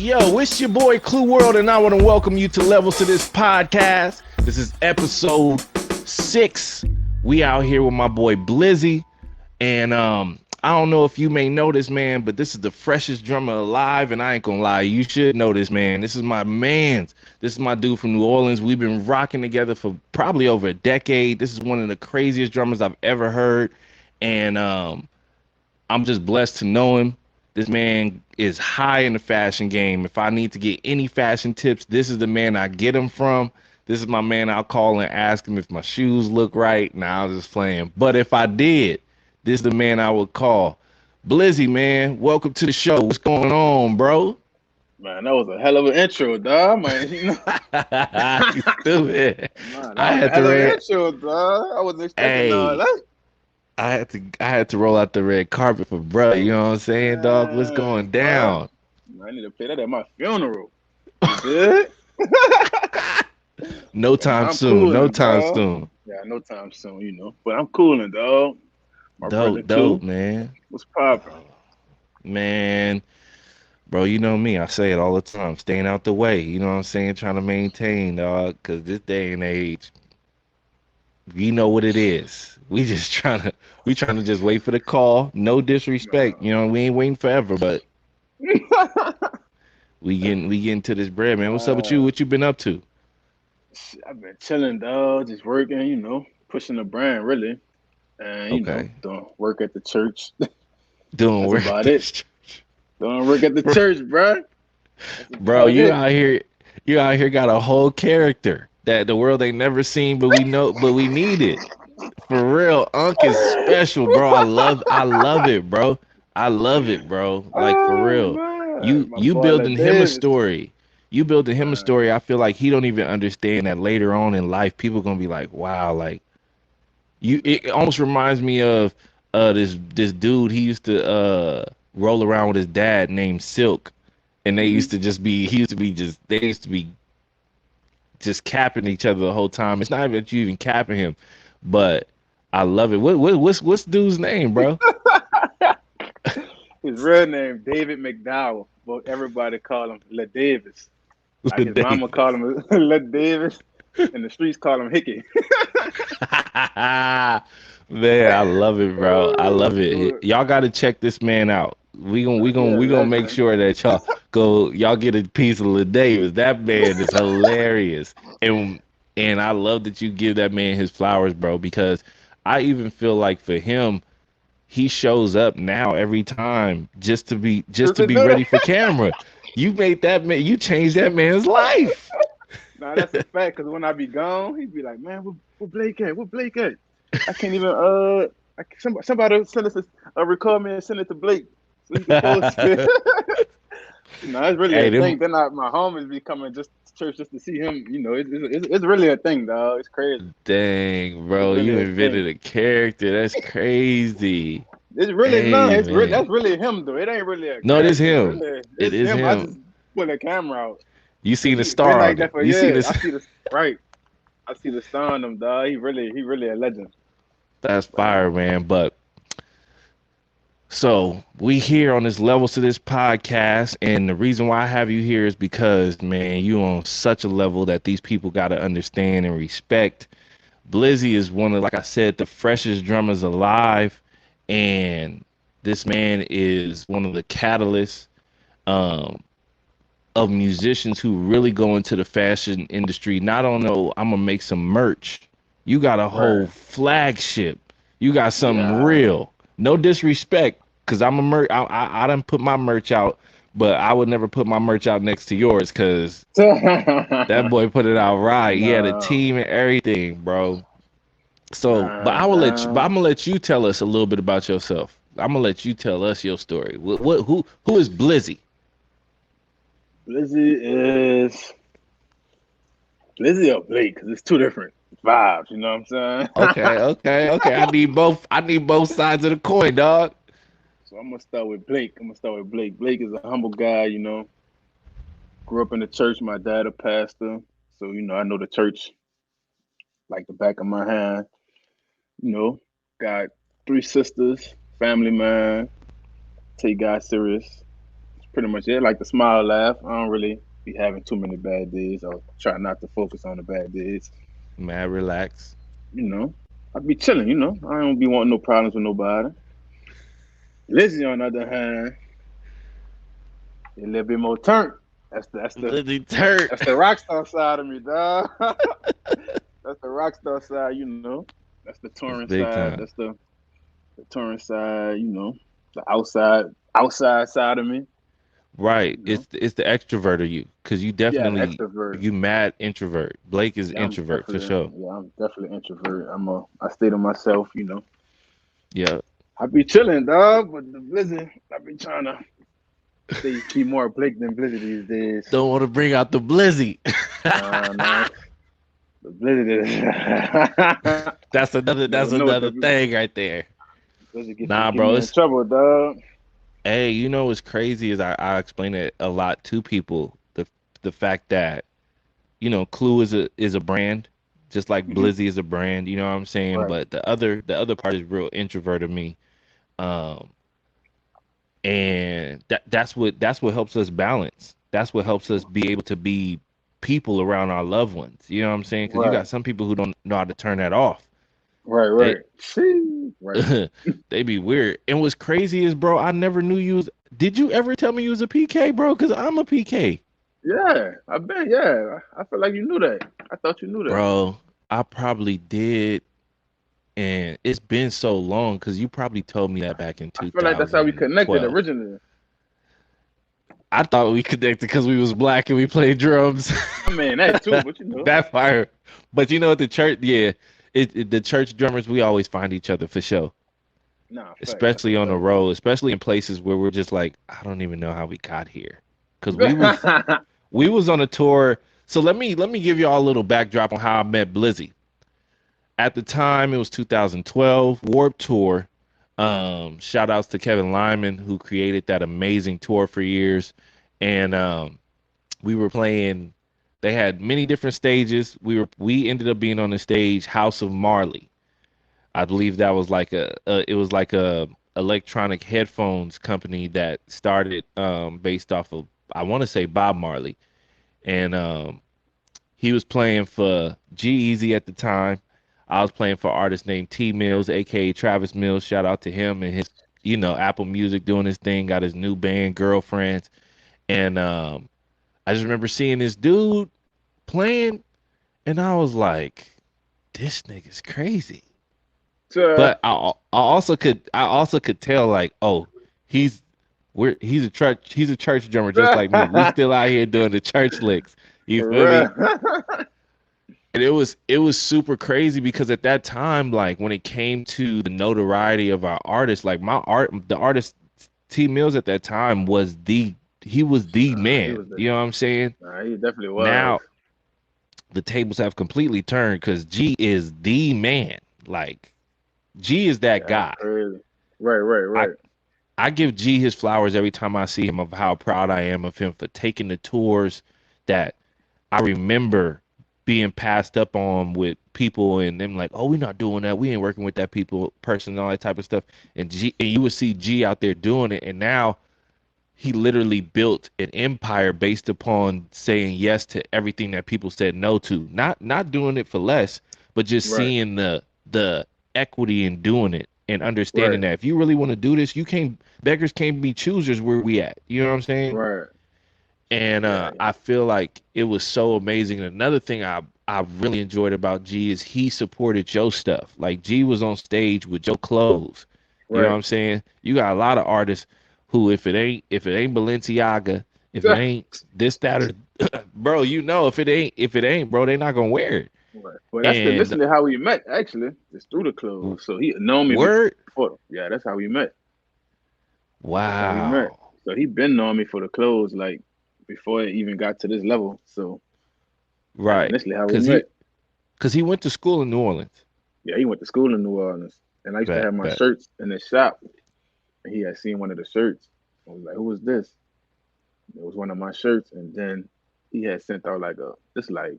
Yo, it's your boy KLUEWORLD, and I want to welcome you to Levels to This podcast. This is episode 6. We out here with my boy Blizzy, and I don't know if you may know this man, but this is the freshest drummer alive, and I ain't gonna lie, you should know this man. This is my man's. This is my dude from New Orleans. We've been rocking together for probably over a decade. This is one of the craziest drummers I've ever heard, and I'm just blessed to know him. This man is high in the fashion game. If I need to get any fashion tips, this is the man I get them from. This is my man I'll call and ask him if my shoes look right. Nah, I was just playing. But if I did, this is the man I would call. Blizzy, man, welcome to the show. What's going on, bro? Man, that was a hell of an intro, dog. Man, you know. You stupid. Man, I had to read. Intro, dog. I wasn't expecting all that. I had to roll out the red carpet for bro. You know what I'm saying, dog? What's going down? I need to play that at my funeral. You good? No time soon. Cooling, no time dog. soon. Yeah, no time soon, you know. But I'm cooling, dog. My brother Dope, too. man. What's poppin'? Man, bro, you know me. I say it all the time. Staying out the way. You know what I'm saying? Trying to maintain, dog. Because this day and age, you know what it is. We trying to just wait for the call. No disrespect. You know, we ain't waiting forever, but we getting to this bread, man. What's up with you? What you been up to? I've been chilling, dog. Just working, you know, pushing the brand, really. And, you know, doing work at the church. Doing work about it. Doing work at the church, bro. Bro, you out here got a whole character that the world ain't never seen, but we need it. For real, Unc is special, bro. I love it, bro. I love it, bro. Like, for real. You building him a story. You building him a story. I feel like he don't even understand that later on in life, people gonna be like, wow, like it almost reminds me of this dude. He used to roll around with his dad named Silk, and they used to be just capping each other the whole time. It's not even that you even capping him, but I love it. What's dude's name, bro? His real name, David McDowell, but everybody call him Le Davis. Like his mama call him Le Davis, and the streets call him Hickey. Man, I love it, bro. I love it. Y'all got to check this man out. We gonna make sure that y'all get a piece of Le Davis. That man is hilarious, and I love that you give that man his flowers, bro. Because I even feel like for him, he shows up now every time just to be ready for camera. You made that man. You changed that man's life. Nah, that's a fact. Cause when I be gone, he'd be like, "Man, where Blake at? Where Blake at? I can't even somebody send us a record me and send it to Blake so he can post it." No, it's really a thing. Then my homies be coming just to church just to see him. You know, it's really a thing, dog. It's crazy. Dang, bro, really you invented a character. That's crazy. It's really that's really him though. It ain't really a no, it is him. It is him. I just put the camera out. You see the star on it. You see this. I see the right. I see the star on him, dog. He really a legend. That's fire, man. But so we here on this Levels to This podcast, and the reason why I have you here is because, man, you on such a level that these people got to understand and respect. Blizzy is one of, like I said, the freshest drummers alive, and this man is one of the catalysts of musicians who really go into the fashion industry. Not on I'm gonna make some merch. You got a whole flagship. You got something real. No disrespect, because I'm a merch. I done put my merch out, but I would never put my merch out next to yours, because that boy put it out right. He had a team and everything, bro. So, but I'm gonna let you tell us a little bit about yourself. I'm gonna let you tell us your story. Who is Blizzy? Blizzy or Blake, because it's two different vibes. You know what I'm saying? Okay. I need both sides of the coin, dog. So I'm gonna start with Blake. Blake is a humble guy, you know. Grew up in the church. My dad a pastor, so you know I know the church like the back of my hand. You know, got 3 sisters, family man, take God serious. pretty much it. Like the smile, laugh. I don't really be having too many bad days. I'll try not to focus on the bad days. Mad relax. You know, I be chilling. You know, I don't be wanting no problems with nobody. Lizzie, on the other hand, a little bit more turnt. Blizzy turd. That's the rock star side of me, dog. That's the rock star side. You know, that's the It's touring big side. time. That's the touring side. You know, the outside side of me. Right. You know, It's the extrovert of you, because yeah, the extrovert. you mad introvert. Blake is introvert for sure. I'm definitely introvert. I stay to myself. You know, Yeah. I be chilling, dog. But the Blizzard, I be trying to keep more Blake than Blizzard these days. Don't want to bring out the Blizzy. Nah, the Blizzard is. That's Never know what another the thing right there. Blizzard Nah, get bro. me in It's trouble, dog. Hey, you know what's crazy is I explain it a lot to people. The fact that, Clue is a brand, just like Hmm. Blizzy is a brand, you know what I'm saying? Right. But the other part is real introvert of me. Um, and that's what helps us balance. That's what helps us be able to be people around our loved ones. You know what I'm saying? Because you Right. got some people who don't know how to turn that off. Right. They Right. See. Right. they be weird. And what's crazy is, bro, I never knew you was. Did you ever tell me you was a PK, bro? Because I'm a PK, Yeah. I bet. Yeah. I feel like you knew that. I thought you knew that. bro. I probably did, and it's been so long because you probably told me that back in I feel like that's how we connected 2012. originally. I thought we connected because we was black and we played drums. I mean that too, but you know. That fire. But at the church, yeah, the church drummers, we always find each other for sure. Nah, facts. That's a Especially on the fact. road, especially in places where we're just like, I don't even know how we got here. Because we was on a tour. So let me give y'all a little backdrop on how I met Blizzy. At the time, it was 2012 Warp Tour. Shout outs to Kevin Lyman, who created that amazing tour for years. And we were playing. They had many different stages. We ended up being on the stage House of Marley. I believe that was like it was like a electronic headphones company that started based off of, I want to say, Bob Marley. And he was playing for G Eazy at the time. I was playing for an artist named T Mills, aka Travis Mills. Shout out to him and his, Apple Music, doing his thing. Got his new band, Girlfriends. And I just remember seeing this dude playing, and I was like, this nigga's crazy. So, But I also could tell, like, oh, he's he's a church drummer just like me. We still out here doing the church licks. You for feel me? real. And it was super crazy because at that time, like, when it came to the notoriety of our artists, like the artist T Mills at that time he was the Nah, he man. was the. You know what I'm saying? Nah, he definitely was. Now the tables have completely turned because G is the man. Like, G is that Yeah, that's guy. crazy. Right. Right. I Right. I give G his flowers every time I see him, of how proud I am of him for taking the tours that I remember being passed up on with people and them like, oh, we're not doing that. We ain't working with that person and all that type of stuff. And you would see G out there doing it. And now he literally built an empire based upon saying yes to everything that people said no to. Not doing it for less, but just Right. seeing the equity in doing it and understanding Right. that if you really want to do this, you can't beggars can't be choosers where we at. You know what I'm saying? Right. And Yeah. I feel like it was so amazing. And another thing I really enjoyed about G is he supported Joe stuff. Like, G was on stage with Joe clothes. You know what Right. I'm saying? You got a lot of artists who, if it ain't Balenciaga, if it ain't this, that, or bro, if it ain't, bro, they not gonna wear it. Right. Well, that's the And listen to how we met actually. It's through the w- clothes. So he known me word, before. Yeah, that's how we met. That's how we met. wow, So he been knowing me for the clothes like before it even got to this level. So that's right? initially how we Cause met. he went to school in New Orleans. Yeah, he went to school in New Orleans, and I used to Bet, have my bet. shirts in the shop. And he had seen one of the shirts. I was like, "Who is this?" It was one of my shirts, and then he had sent out like like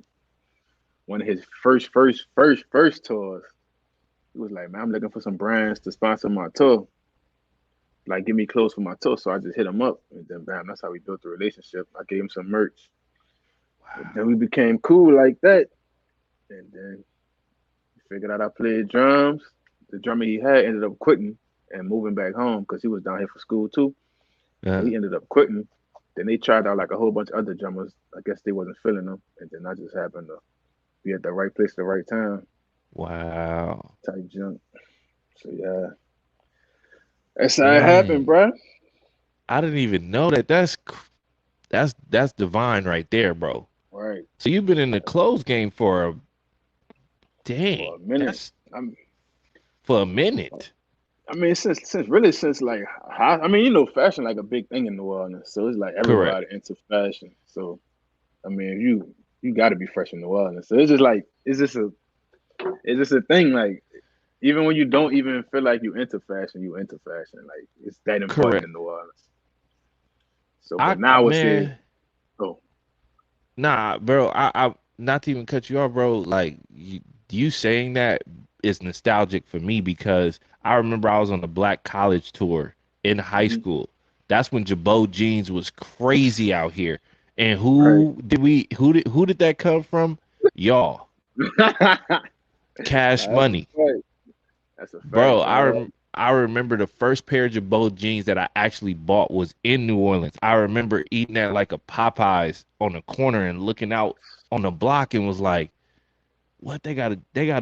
one of his first tours. He was like, "Man, I'm looking for some brands to sponsor my tour." like get me clothes for my tour. So I just hit him up, and then bam, that's how we built the relationship. I gave him some merch, and then we became cool like that. And then we figured out I played drums. The drummer he had ended up quitting and moving back home because he was down here for school too. So Uh, he ended up quitting. Then they tried out like a whole bunch of other drummers. I guess they wasn't feeling them, and then I just happened to be at the right place at the right time wow. type junk. So yeah, that's how it happened, Dang. bro. I didn't even know that. That's divine right there, bro. Right. So you've been in the clothes game for a For dang. a minute. That's I'm for a minute. I mean, since like I mean, fashion like a big thing in New Orleans, so it's like Correct. everybody into fashion. So I mean, you got to be fresh in New Orleans. So it's just like it's just a thing. Like even when you don't even feel like you into fashion, you into fashion. Like it's that important Correct. in New Orleans. So, but now I would say, Man, oh, nah, bro. I not to even cut you off, bro. Like you saying that is nostalgic for me because I remember I was on the Black College tour in high mhm, school. That's when Jabot jeans was crazy out here. And right. who did that come from? Y'all. Cash That's a Money. fact. That's a Bro, fact, dog. I remember the first pair of Jabot jeans that I actually bought was in New Orleans. I remember eating at like a Popeyes on the corner and looking out on the block and was like, "What they got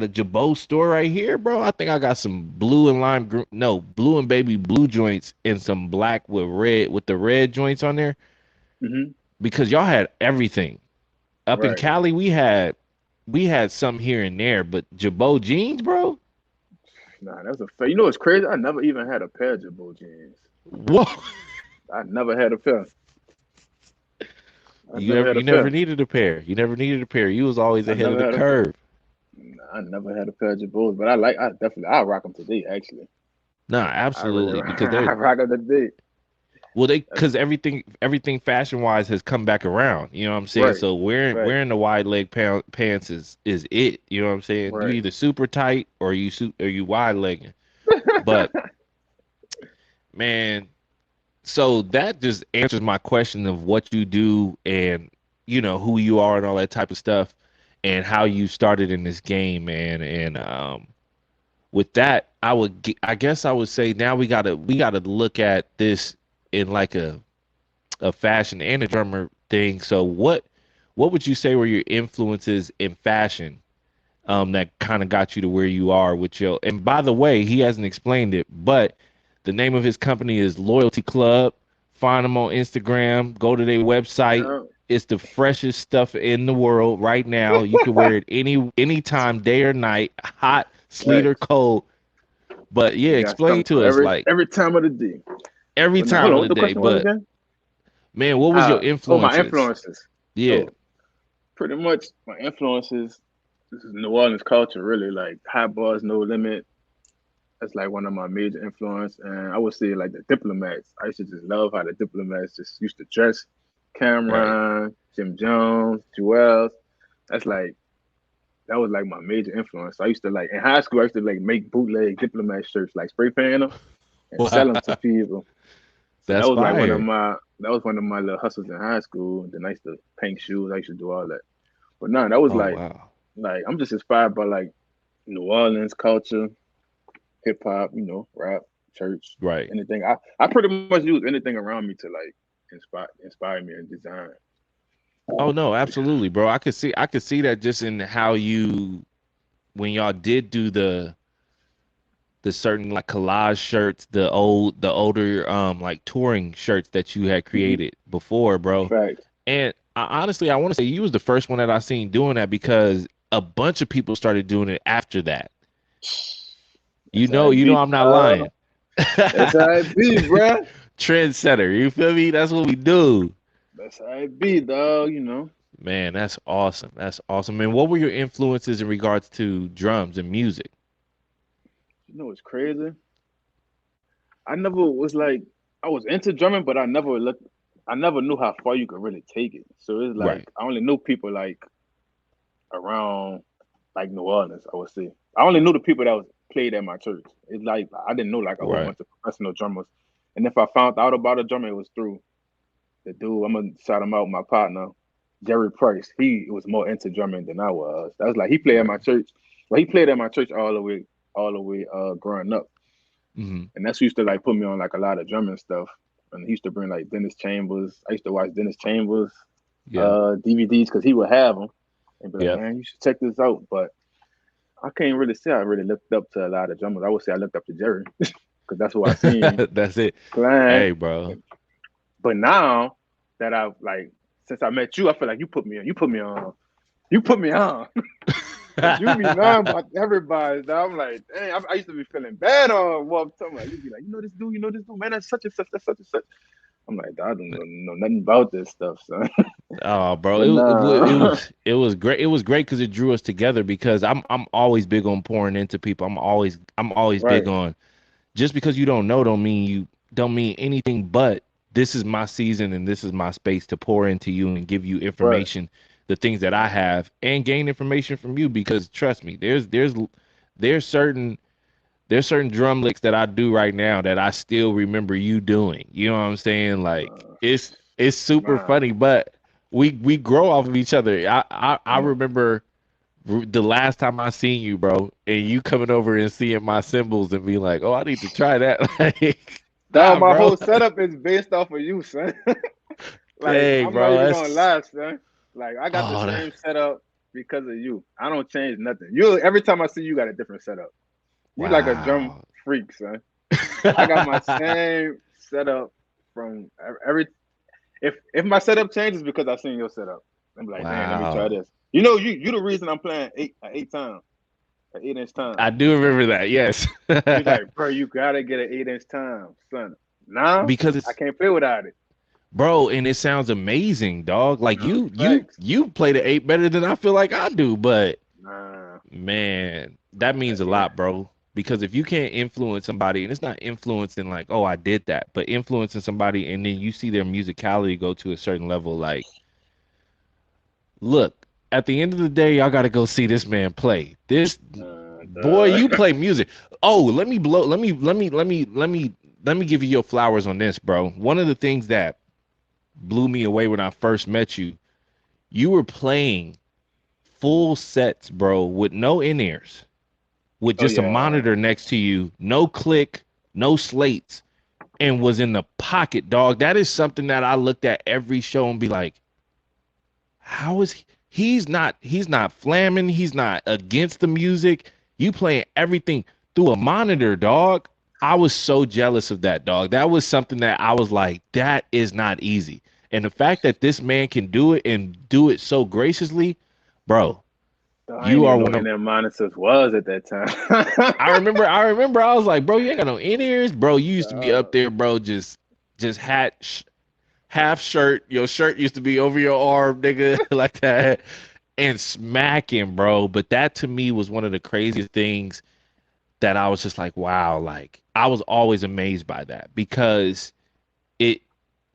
a Jabot store right here, bro? I think I got some blue and no, blue and baby blue joints and some black with the red joints on there Hmm. because y'all had everything. Up in Right. Cali, we had some here and there, but Jabot jeans, bro? Nah, that's a fact. You know what's crazy? I never even had a pair of Jabot jeans. Whoa. I never had a pair. I You never never had a you never pair. needed a pair. You never needed a pair. You was always I ahead of never the had a pair. curve. Nah, I never had a pair of Jabots, but I rock them today. Actually, Nah, I really, absolutely. Because I they're rock them today. well, That's because everything fashion wise has come back around. You know what I'm saying? right. So Right. wearing the wide leg pants is it. You know what I'm saying? You Right. either super tight or you wide legging. But man, so that just answers my question of what you do and who you are and all that type of stuff and how you started in this game, man. And with that, I guess I would say now we gotta look at this in like a fashion and a drummer thing. So what would you say were your influences in fashion that kind of got you to where you are with your, and by the way, he hasn't explained it, but the name of his company is Loyalty Club. Find them on Instagram, go to their website. Yeah. It's the freshest stuff in the world right now. You can wear it anytime, day or night, hot, sleet or Facts. cold. But yeah, They got explain something to for us every like every time of the day. every But now, hold time on. of What the the day. question was But again? man, what was your My influences? influences. Yeah, Oh, pretty much my influences. This is New Orleans culture, really. Like Hot Bars, No Limit. That's like one of my major influence. And I would say like the Diplomats. I used to just love how the Diplomats just used to dress. right. Cameron, Jim Jones, Jewels. That's like that was like my major influence. I used to like in high school. I used to like make bootleg Diplomat shirts, like spray paint them and sell them to people. So that That's was like fire. one of my little hustles in high school. Then I used to paint shoes. I used to do all that. But no, that was Oh wow. like I'm just inspired by like New Orleans culture, hip hop, rap, church, Right. anything. I pretty much use anything around me to like inspire me in design. Oh no, absolutely, bro. I could see that just in how you when y'all did do the certain like collage shirts, the older like touring shirts that you had Hmm. created before, bro. Facts. And honestly, I want to say you was the first one that I seen doing that because a bunch of people started doing it after that. That's how it You know be. I'm not lying. That's how it be, bruh. Trendsetter, you feel me? That's what we do. That's how it be, dog. Man, that's awesome. That's awesome. And what were your influences in regards to drums and music? You know what's crazy? I never was like I was into drumming, but I never knew how far you could really take it. So it's like Right. I only knew people like around like New Orleans, I would say. I only knew the people that was played at my church. It's like I didn't know like a whole Right. bunch of professional drummers. And if I found out about a drummer, it was through the dude. I'm gonna shout him out, my partner, Jerry Price. He was more into drumming than I was. That was like he played at Right. my church. Well, he played at my church all the way growing up. Mm-hmm. And that's who used to like put me on like a lot of drumming stuff. And he used to bring like Dennis Chambers. I used to watch Dennis Chambers Yeah. DVDs because he would have them and be like, Yep. man, you should check this out. But I can't really say I really looked up to a lot of drummers. I would say I looked up to Jerry because that's who I seen. That's it. Clan. Hey, bro. But now that I've like since I met you, I feel like you put me on. You put me on. You put me on. You be knowing about everybody. So I'm like, dang, I used to be feeling bad on what I'm like, you'd be like, you know this dude, man, that's such and such, that's such and such. I'm like, I don't know nothing about this stuff, son. Oh, bro, But nah. it was great. It was great because it drew us together. Because I'm always big on pouring into people. I'm always big Right, on just because you don't know don't mean anything. But this is my season and this is my space to pour into you and give you right, information, the things that I have, and gain information from you. Because trust me, there's certain drum licks that I do right now that I still remember you doing. You know what I'm saying? Like uh, it's super nah, funny, but we grow off of each other. I yeah. remember the last time I seen you, bro, and you coming over and seeing my symbols and be like, "Oh, I need to try that." Like, Dog, nah, my bro. whole setup is based off of you, son. Like, Dang, I'm not bro. even gonna That's lie, son. Like, I got the oh, same setup because of you. I don't change nothing. You every time I see you, got a different setup. You like a drum wow. freak, son. I got my same setup from every. If my setup changes because I seen your setup, I'm like, damn, let me try Wow. this. You know, you the reason I'm playing eight times, an 8 inch time. I do remember that. Yes. You're like, bro, you gotta get an 8 inch time, son. Now Because I it's can't play without it. bro, and it sounds amazing, dog. Like Nah, you facts. you play the eight better than I feel like I do, but Nah, man, that means a yeah, lot, bro. Because if you can't influence somebody, and it's not influencing like, oh, I did that, but influencing somebody, and then you see their musicality go to a certain level, like, look, at the end of the day, y'all got to go see this man play. This boy, duh. you play music. Oh, let me blow. Let me give you your flowers on this, bro. One of the things that blew me away when I first met you, you were playing full sets, bro, with no in-ears, with Oh just a yeah, monitor next to you, no click, no slates, and was in the pocket, dog. That is something that I looked at every show and be like, how is he? He's not flamming, he's not against the music. You playing everything through a monitor, dog. I was so jealous of that, dog. That was something that I was like, that is not easy. And the fact that this man can do it and do it so graciously, bro, duh, I you didn't are even know one of NM monitors was at that time. I was like, bro, you ain't got no in-ears, bro. You used to be uh, up there, bro, just half shirt. Your shirt used to be over your arm, nigga, like that, and smacking, bro. But that to me was one of the craziest things that I was just like, wow, like I was always amazed by that because it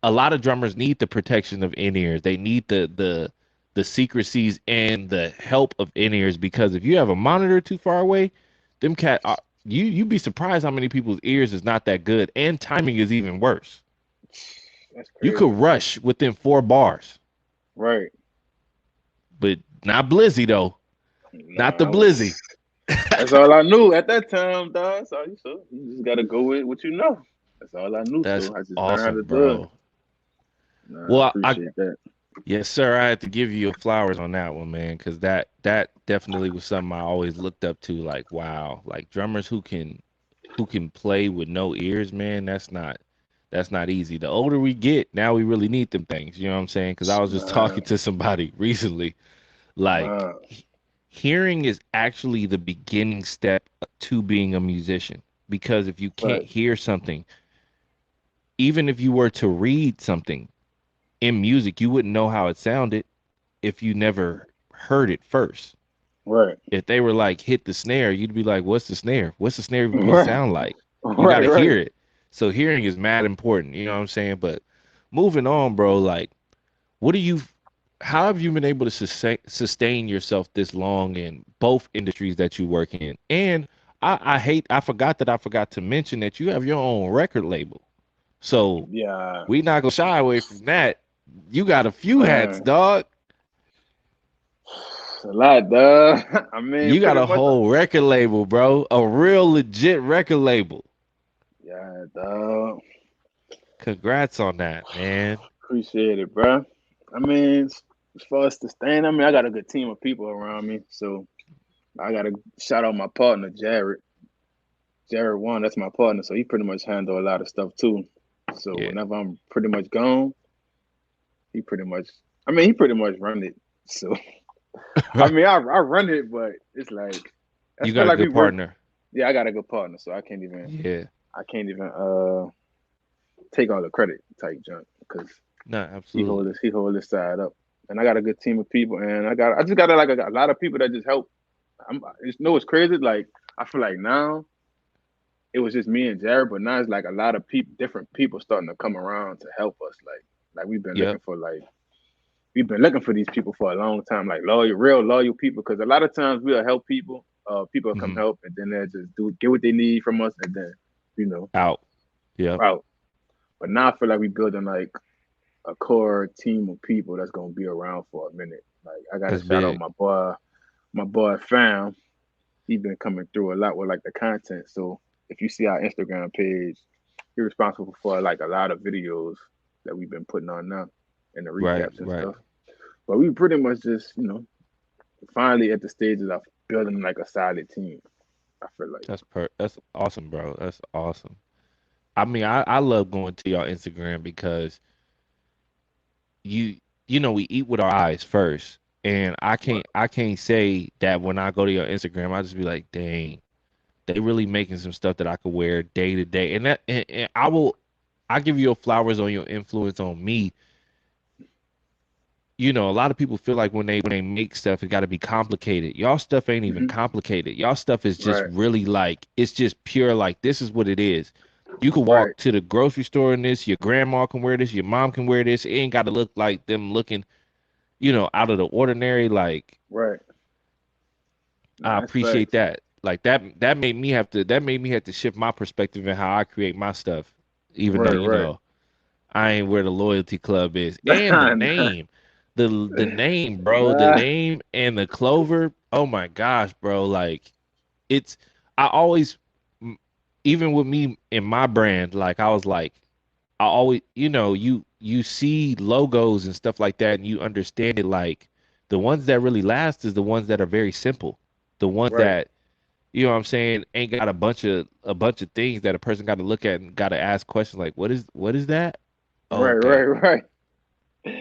a lot of drummers need the protection of in-ears. They need the secrecies and the help of in-ears because if you have a monitor too far away, them cat you'd be surprised how many people's ears is not that good and timing is even worse. that's You could crazy. rush within 4 bars, Right. but not Blizzy though. Not Nah, the I was. Blizzy. That's all I knew at that time, dog. So you just gotta go with what you know. That's all I knew. That's So I just learned how awesome, to do it. bro. Nah, I Well, appreciate that. yes, sir. I had to give you your flowers on that one, man, because that definitely was something I always looked up to. Like, wow, like drummers who can play with no ears, man. That's not easy. The older we get, now we really need them things. You know what I'm saying? Because I was just Nah, talking to somebody recently. Like, nah, hearing is actually the beginning step to being a musician. Because if you can't but hear something, even if you were to read something in music, you wouldn't know how it sounded if you never heard it first. right, If they were like hit the snare, you'd be like, "What's the snare? What's the snare even supposed to right, sound like?" You got right, to right. hear it. So hearing is mad important. You know what I'm saying? But moving on, bro. Like, what do you? How have you been able to sustain yourself this long in both industries that you work in? And I forgot to mention that you have your own record label. So Yeah, we not gonna shy away from that. You got a few hats, man, dog. it's a lot, dog. I mean, You got pretty a much. whole record label, bro. A real legit record label. Yeah, dog. Congrats on that, man. Appreciate it, bro. I mean, as far as the stand, I mean, I got a good team of people around me, so I gotta shout out my partner, Jared. Jared one, that's my partner, so he pretty much handle a lot of stuff too. So Yeah. whenever I'm pretty much gone, he pretty much, I mean, he pretty much run it. So I mean, I run it, but it's like I You feel got a like we good work. partner. Yeah, I got a good partner, so Yeah. I can't even take all the credit type junk because No, absolutely. he hold his side up, and I got a good team of people, and I just got like a lot of people that just help. It's crazy. Like I feel like now it was just me and Jared, but now it's like a lot of people, different people starting to come around to help us. Like Yep. we've been looking for these people for a long time, like real loyal people. Because a lot of times we'll help people, people will come Hmm. help, and then they'll just get what they need from us, and then you know Out. Yep. out. But now I feel like we building like a core team of people that's gonna be around for a minute. Like I gotta That's shout out big. my boy Fam. He been coming through a lot with like the content. So if you see our Instagram page, he's responsible for like a lot of videos that we've been putting on now and the Right. recaps and Right. stuff. But we pretty much just, finally at the stages of building like a solid team. I feel like. That's awesome, bro. That's awesome. I mean, I love going to your Instagram because you you know we eat with our eyes first, and Right. I can't say that when I go to your Instagram I just be like, dang, they really making some stuff that I could wear day to day, and I give you your flowers on your influence on me. You know, a lot of people feel like when they make stuff, it got to be complicated. Y'all stuff ain't even Hmm. complicated. Y'all stuff is just Right. really like it's just pure. Like this is what it is. You can Right. walk to the grocery store in this. Your grandma can wear this. Your mom can wear this. It ain't got to look like them looking, out of the ordinary. Like Right. I Nah, that's appreciate facts. that. Like that made me have to shift my perspective in how I create my stuff. Even though Right. Right. I ain't where the loyalty club is. And the Nah. name. The name, bro. The Nah. name and the clover. Oh my gosh, bro. Like it's I always even with me in my brand, like I was like I always you see logos and stuff like that and you understand it like the ones that really last is the ones that are very simple. The ones Right. that you know what I'm saying ain't got a bunch of things that a person got to look at and got to ask questions like what is that? Oh, Right. okay. Right. Right.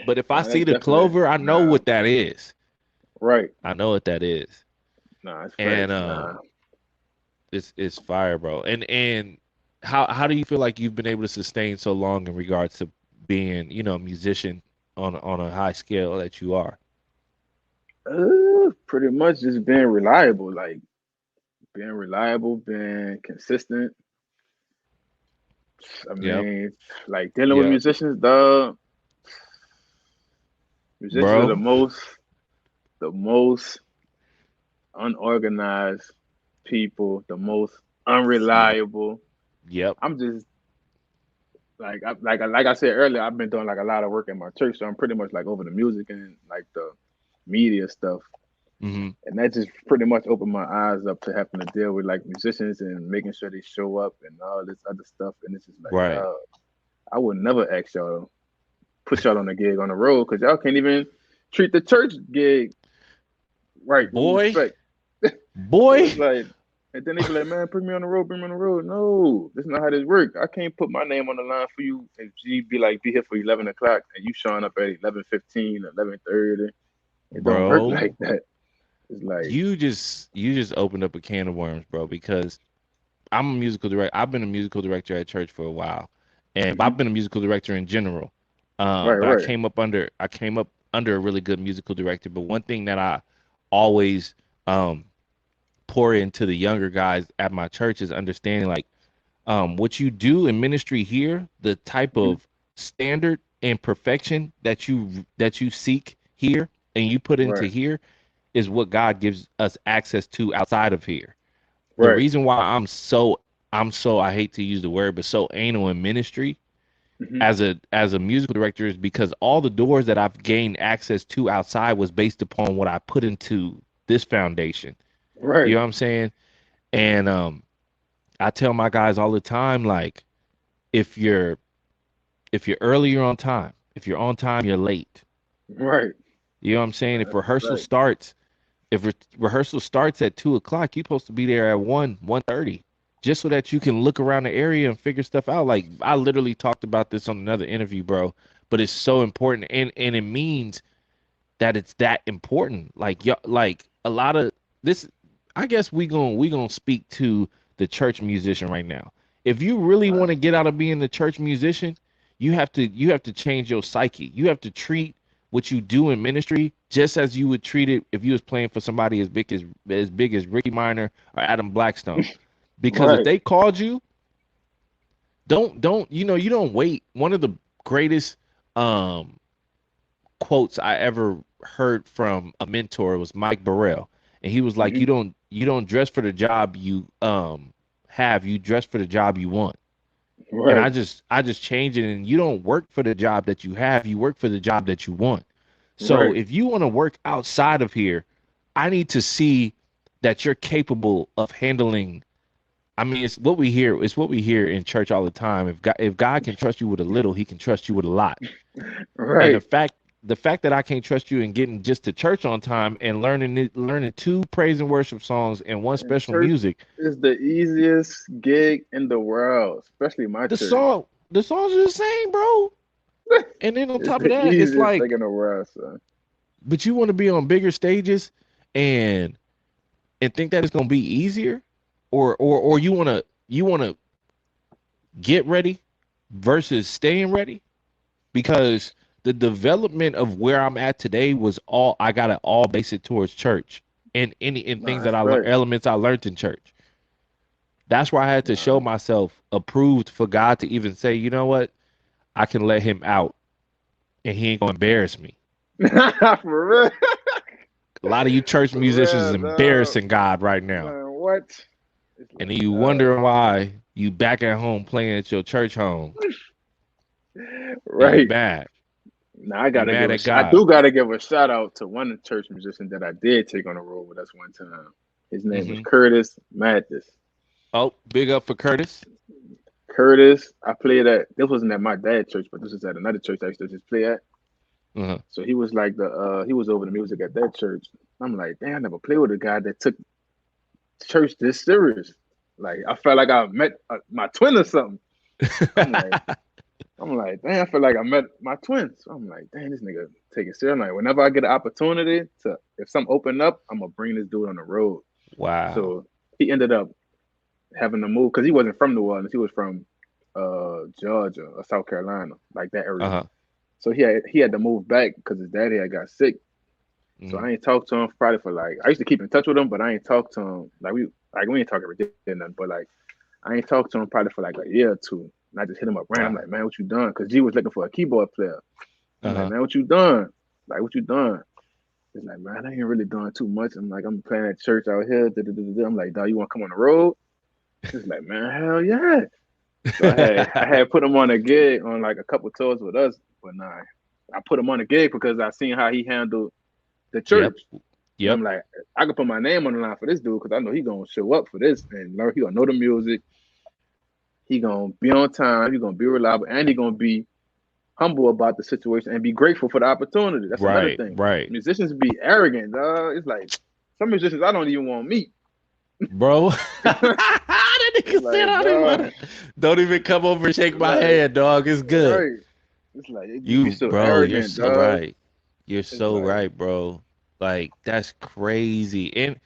But if I Nah, that's see the definitely clover, I know nah. what that is. Right. I know what that is. Nah, it's And facts. Nah. it's fire, bro. And how do you feel like you've been able to sustain so long in regards to being, a musician on a high scale that you are? Pretty much just being reliable, like being reliable, being consistent. I Yep. mean, like dealing with Yep. musicians, dog. Musicians are Bro. the most unorganized people, the most Yep. unreliable. Yep. I'm just like I said earlier, I've been doing like a lot of work in my church, so I'm pretty much like over the music and like the media stuff. Hmm. And that just pretty much opened my eyes up to having to deal with like musicians and making sure they show up and all this other stuff. And it's just like, Right. dog, I would never ask y'all put y'all on a gig on the road because y'all can't even treat the church gig right with Boy. respect. So it's Boy. like, and then they be like, man, put me on the road, bring me on the road. No, that's not how this works. I can't put my name on the line for you and G be like, be here for 11 o'clock and you showing up at 11:15, 11:30. It don't work Bro. like that. It's like, You just opened up a can of worms, bro, because I'm a musical director. I've been a musical director at church for a while, and I've mhm. been a musical director in general. Right, But right. I came up under a really good musical director. But one thing that I always um, pour into the younger guys at my church is understanding like what you do in ministry here, the type Mhm. of standard and perfection that you seek here and you put into Right, here is what God gives us access to outside of here. The right. reason why I hate to use the word, but so anal in ministry as a musical director is because all the doors that I've gained access to outside was based upon what I put into this foundation. You Right. know what I'm saying? And I tell my guys all the time, like, if you're early, you're on time. If you're on time, you're late. Right. You know what I'm saying? If That's a rehearsal fact. starts, rehearsal starts at 2 o'clock, you're supposed to be there at 1:30, just so that you can look around the area and figure stuff out. Like I literally talked about this on another interview, bro. But it's so important, and it means that it's that important. Like like a lot of this. I guess we gonna speak to the church musician right now. If you really want Right. to get out of being the church musician, you have to change your psyche. You have to treat what you do in ministry just as you would treat it if you was playing for somebody as big as Ricky Minor or Adam Blackstone. Because if Right. they called you, don't you don't wait. One of the greatest um quotes I ever heard from a mentor was Mike Burrell, and he was like, Hmm. you don't dress for the job you have, you dress for the job you want. And Right. I just changed it, and you don't work for the job that you have, you work for the job that you want. So Right. if you want to work outside of here, I need to see that you're capable of handling. I mean, it's what we hear in church all the time. If God can trust you with a little, he can trust you with a lot. And Right. the fact that I can't trust you in getting just to church on time and learning two praise and worship songs and one And special church music, is the easiest gig in the world, especially my the church. song the songs are the same, bro. And then on It's top of the that, it's easiest thing like, in the world, son. but you want to be on bigger stages and think that it's gonna be easier, or you wanna get ready versus staying ready, because the development of where I'm at today was all I gotta all base it towards church and things Nah, that that's right. elements I learned in church. That's why I had to Nah. show myself approved for God to even say, you know what, I can let him out and he ain't gonna embarrass me. For real. A lot of you church For musicians is real, dog. embarrassing God right now. Man, what? It's And like, then you wonder why you back at home playing at your church home and you right. mad. Now I You gotta mad give a. at I God. do gotta give a shout out to one church musician that I did take on the road with us one time. His name was Hmm. Curtis Mathis. Oh, big up for Curtis. Curtis, I played at. This wasn't at my dad's church, but this was at another church I used to just play at. Uh-huh. So he was like he was over the music at that church. I'm like, damn, I never played with a guy that took church this serious. Like I felt like I met my twin or something. I'm like, damn, I feel like I met my twins. So I'm like, damn, this nigga take it serious. I'm like, whenever I get an opportunity to, if something open up, I'm gonna bring this dude on the road. Wow. So he ended up having to move because he wasn't from New Orleans. He was from Georgia or South Carolina, like that area. Uh-huh. So he had to move back because his daddy had got sick. So Mm-hmm. I ain't talked to him probably for like I used to keep in touch with him, but I ain't talked to him we ain't talk every day or nothing, but like I ain't talked to him probably for like a year or two. And I just hit him up random. I'm Wow. like, man, what you done? Because G was looking for a keyboard player. I'm like, Uh-huh. man, what you done? Like, what you done? He's like, man, I ain't really doing too much. I'm like, I'm playing at church out here. I'm like, dog, you want to come on the road? He's like, man, hell yeah. So I had put him on a gig on like a couple tours with us, but nah, I put him on a gig because I seen how he handled the Yep. church. And Yep. I'm like, I could put my name on the line for this dude because I know he gonna show up for this and learn. He gonna know the music. He gonna be on time. He gonna be reliable, and he gonna be humble about the situation and be grateful for the opportunity. That's another Right. thing. Right. Musicians be arrogant, dog. It's like some musicians I don't even want to meet. Bro. That It's nigga said like, I dog, don't even come over and shake my like, hand, dog. It's good. right. It's like they just be You, so bro, you're arrogant, so dog. right. You're It's so like, right, bro. Like that's crazy. And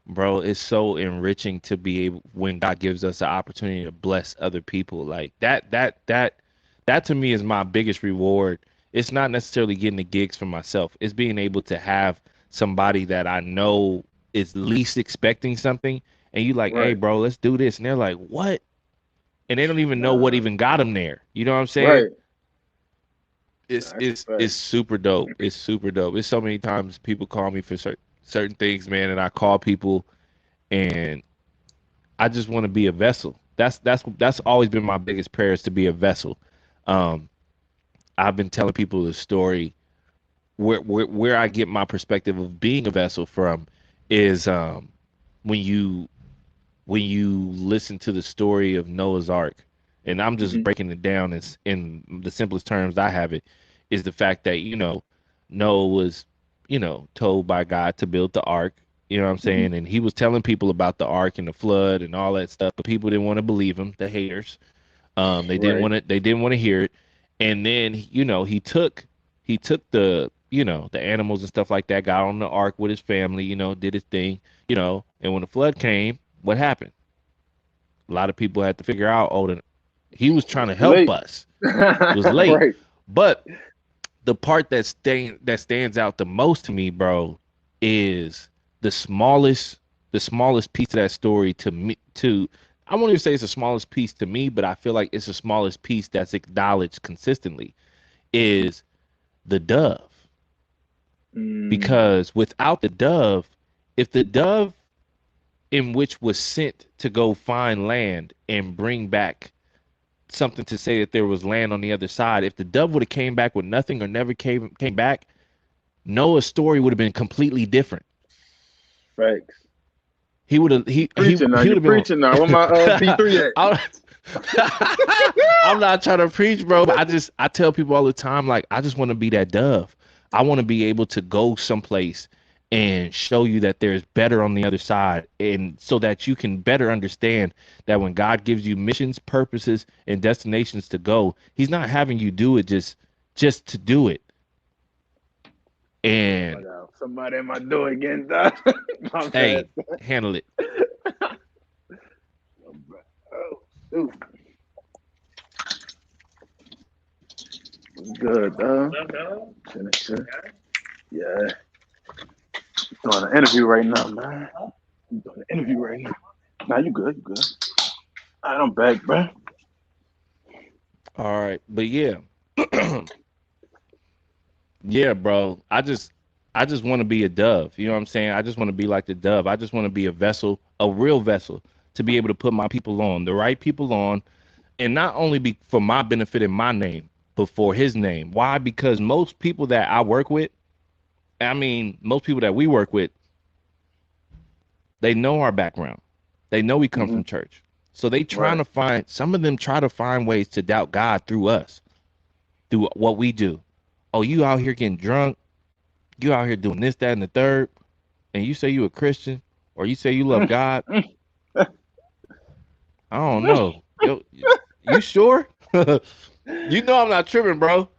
bro, it's so enriching to be able when God gives us the opportunity to bless other people. Like that to me is my biggest reward. It's not necessarily getting the gigs for myself. It's being able to have somebody that I know is least expecting something and you like, "Hey, right. bro, let's do this." And they're like, "What?" And they don't even know what Nah, even got them there. You know what I'm saying? right. it's Nah, that's it's a fact. it's super dope. It's super dope. It's so many times people call me for certain things, man, and I call people and I just want to be a vessel. That's always been my biggest prayer is to be a vessel. Um, I've been telling people the story where I get my perspective of being a vessel from is when you listen to the story of Noah's Ark, and I'm just breaking it down as in the simplest terms I have it, is the fact that, Noah was, told by God to build the ark, you know what I'm saying? And he was telling people about the ark and the flood and all that stuff, but people didn't want to believe him, the haters. Right. They didn't want to hear it. And then, he took the animals and stuff like that, got on the ark with his family, did his thing, and when the flood came, what happened? A lot of people had to figure out, he was trying to help Late. us. It was late. Right. But the part that stands out the most to me, bro, is the smallest piece of that story to me. I won't even say it's the smallest piece to me, but I feel like it's the smallest piece that's acknowledged consistently, is the dove. Because without the dove, if the dove in which was sent to go find land and bring back something to say that there was land on the other side, if the dove would have came back with nothing or never came back, Noah's story would have been completely different. Facts. He would have Preaching now. he would You're have been preaching now. Where my P3 at? I'm not trying to preach, bro, but I tell people all the time, like, I just want to be that dove. I want to be able to go someplace and show you that there's better on the other side, and so that you can better understand that when God gives you missions, purposes, and destinations to go, he's not having you do it just to do it. And Somebody in my door again, dog. My hey, bad. handle it. Oh, ooh. Good, dog. Yeah. Doing an interview right now, man. I'm doing an interview right now. Nah, you good, you good. All right, I'm back, bro. All right, but yeah. Yeah, bro. I just want to be a dove. You know what I'm saying? I just want to be like the dove. I just want to be a vessel, a real vessel, to be able to put my people on, the right people on, and not only be for my benefit and my name, but for his name. Why? Because most people that I work with, most people that we work with, they know our background. They know we come from church. So Right. some of them try to find ways to doubt God through us, through what we do. Oh, you out here getting drunk. You out here doing this, that, and the third, and you say you a Christian, or you say you love God. I don't know. Yo, you sure? You know I'm not tripping, bro.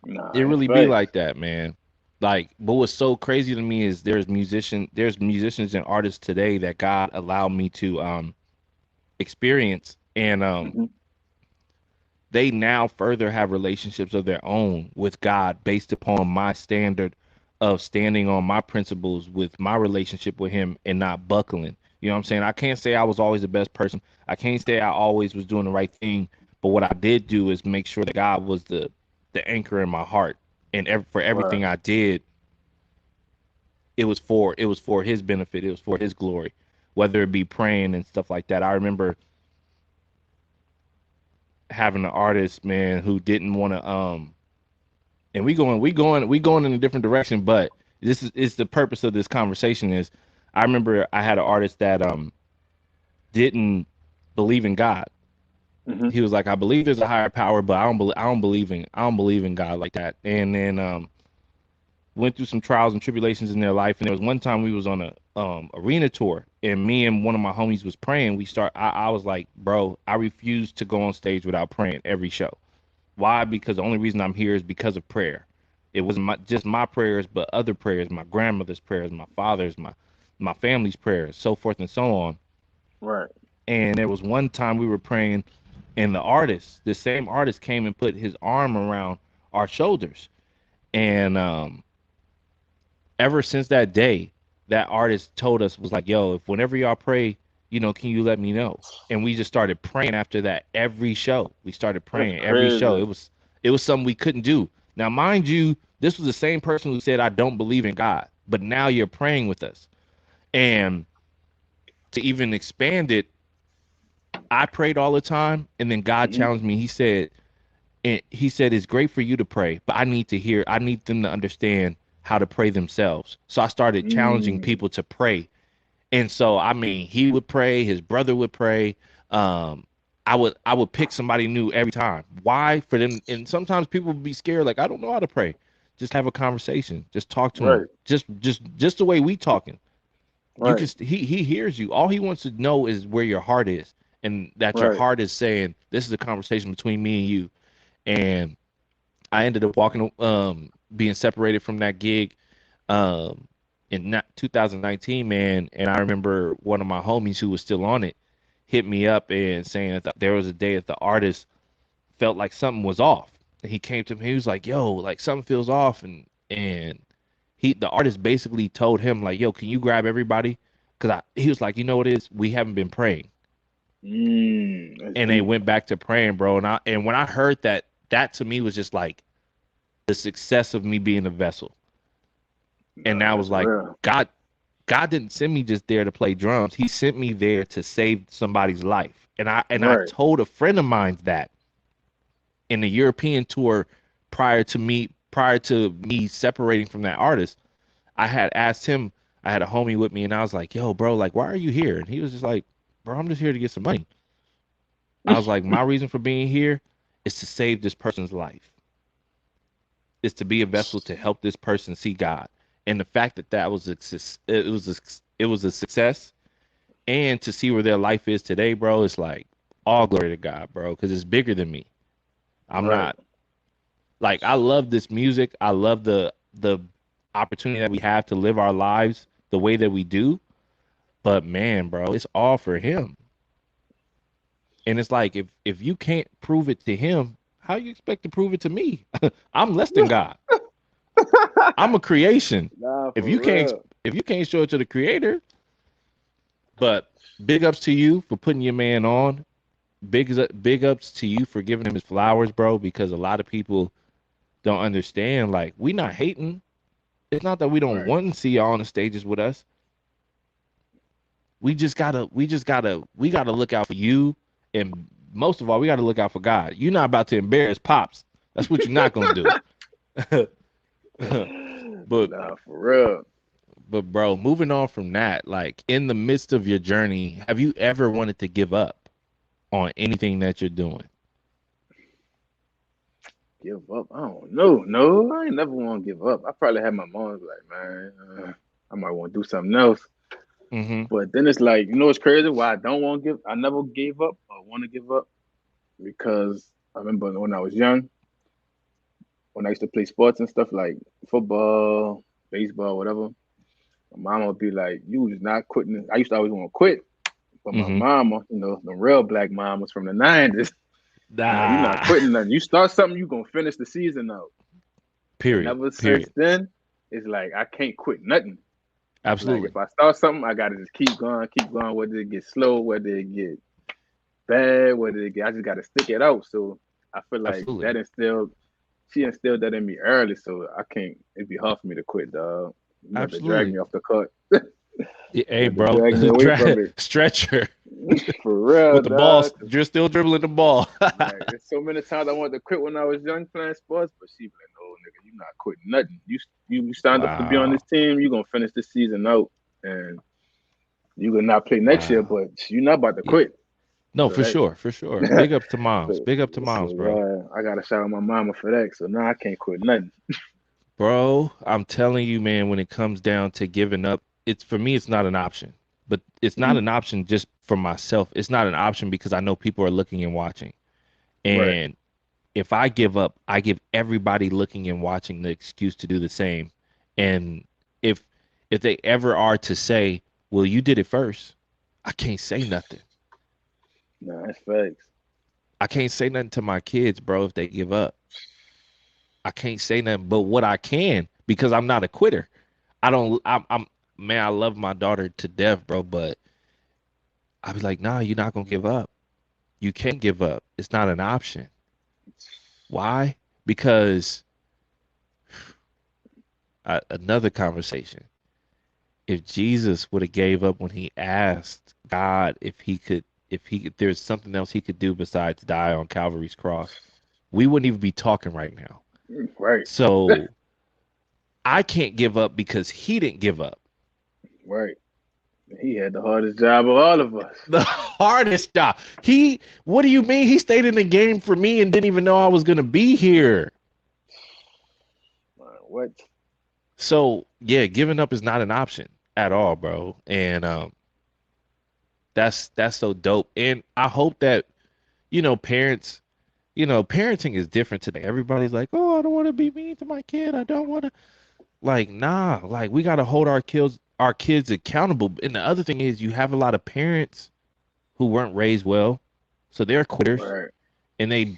Nah, It that's really be facts. like that, man. Like, but what's so crazy to me is there's musicians and artists today that God allowed me to experience, and they now further have relationships of their own with God based upon my standard of standing on my principles with my relationship with him and not buckling. You know what I'm saying? I can't say I was always the best person. I can't say I always was doing the right thing. But what I did do is make sure that God was the anchor in my heart. And for Right. everything I did, it was for his benefit. It was for his glory, whether it be praying and stuff like that. I remember having an artist, man, who didn't want to and we going in a different direction, but this is the purpose of this conversation. Is I remember I had an artist that didn't believe in God. He was like, I believe there's a higher power, but I don't believe in God like that. And then went through some trials and tribulations in their life. And there was one time we was on a arena tour, and me and one of my homies was praying. I was like, bro, I refuse to go on stage without praying every show. Why? Because the only reason I'm here is because of prayer. It wasn't just my prayers, but other prayers, my grandmother's prayers, my father's, my family's prayers, so forth and so on. Right. And there was one time we were praying, and the same artist came and put his arm around our shoulders. And ever since that day, that artist told us, was like, yo, if whenever y'all pray, can you let me know? And we just started praying after that every show. We started That's praying every show. crazy. It was something we couldn't do. Now, mind you, this was the same person who said, I don't believe in God, but now you're praying with us. And to even expand it, I prayed all the time, and then God challenged me. He said, And he said, it's great for you to pray, but I need them to understand how to pray themselves. So I started challenging Mm. people to pray. And so, I mean, he would pray, his brother would pray. I would pick somebody new every time. Why? For them. And sometimes people would be scared, like, I don't know how to pray. Just have a conversation. Just talk to him. Right. Just the way we talking. You Right. can. He hears you. All he wants to know is where your heart is, and that your Right. heart is saying, this is a conversation between me and you. And I ended up being separated from that gig, in 2019, man. And I remember one of my homies who was still on it hit me up and saying that there was a day that the artist felt like something was off. And he came to me, he was like, yo, like something feels off. And the artist basically told him, like, yo, can you grab everybody? Because he was like, you know what it is? We haven't been praying. That's And they deep. went back to praying, bro. And when I heard that, that to me was just like the success of me being a vessel. And that was That's like, real. God didn't send me just there to play drums. He sent me there to save somebody's life. And I Right. told a friend of mine that in the European tour prior to me separating from that artist, I had asked him, I had a homie with me, and I was like, yo, bro, like, why are you here? And he was just like, bro, I'm just here to get some money. I was like, my reason for being here is to save this person's life. Is to be a vessel to help this person see God. And the fact that that was it was a success, and to see where their life is today, bro, it's like all glory to God, bro, because it's bigger than me. I'm Right. not like, I love this music. I love the opportunity that we have to live our lives the way that we do. But man, bro, it's all for him. And it's like, if you can't prove it to him, how you expect to prove it to me? I'm less than God. I'm a creation. Nah, If for you can't real. if you can't show it to the creator, but big ups to you for putting your man on. Big ups to you for giving him his flowers, bro, because a lot of people don't understand. Like, we not hating. It's not that we don't Right. want to see y'all on the stages with us. We gotta look out for you, and most of all, we gotta look out for God. You're not about to embarrass Pops. That's what you're not gonna do. but Nah, for real. but bro, moving on from that, like, in the midst of your journey, have you ever wanted to give up on anything that you're doing? Give up? I don't know. No, I ain't never want to give up. I probably had my moments like, man, I might want to do something else. Mm-hmm. But then it's like, it's crazy why I never gave up or want to give up, because I remember when I was young, when I used to play sports and stuff like football, baseball, whatever, my mom would be like, you was not quitting. I used to always want to quit, but my Mm-hmm. mama, the real black mamas from the 90s, no, you're not Ah. quitting nothing. You start something, you're going to finish the season out. And Period. ever since Period. then, it's like I can't quit nothing. Like Absolutely. if I start something, I gotta just keep going, whether it gets slow, whether it get bad, I just gotta stick it out. So I feel like Absolutely. she instilled that in me early, so I can't. It'd be hard for me to quit, dog. You have to drag Absolutely. me off the court. Yeah, You hey, have to bro, drag me away from it. stretcher For real, with the ball. dog. You're still dribbling the ball. Like, there's so many times I wanted to quit when I was young playing sports, but she be like, "No, nigga, you not quitting nothing. You signed up to be on Wow. this team. You gonna finish this season out, and you gonna not play next year, Wow. but you're not about to Yeah. quit." No, So for that, sure. For sure. Big ups to moms. so, Big up to moms, bro. I gotta shout out my mama for that. So now I can't quit nothing. Bro, I'm telling you, man, when it comes down to giving up, it's, for me, it's not an option. But it's not Mhm. an option just for myself. It's not an option because I know people are looking and watching. Right. And if I give up, I give everybody looking and watching the excuse to do the same. And if they ever are to say, well, you did it first, I can't say nothing. Nah, that's facts. I can't say nothing to my kids, bro, if they give up. I can't say nothing. But what I can, because I'm not a quitter. I'm man, I love my daughter to death, bro, but I be like, nah, you're not gonna give up. You can't give up. It's not an option. Why? Because another conversation. If Jesus would have gave up when he asked God if there's something else he could do besides die on Calvary's cross, we wouldn't even be talking right now. Right. So I can't give up because he didn't give up. Right. He had the hardest job of all of us. The hardest job. What do you mean? He stayed in the game for me and didn't even know I was going to be here. What? So yeah, giving up is not an option at all, bro. And that's so dope. And I hope that, parents, parenting is different today. Everybody's like, oh, I don't want to be mean to my kid. I don't want to. Like, nah, like we got to hold our kids accountable. And the other thing is, you have a lot of parents who weren't raised well, so they're quitters, Right. and that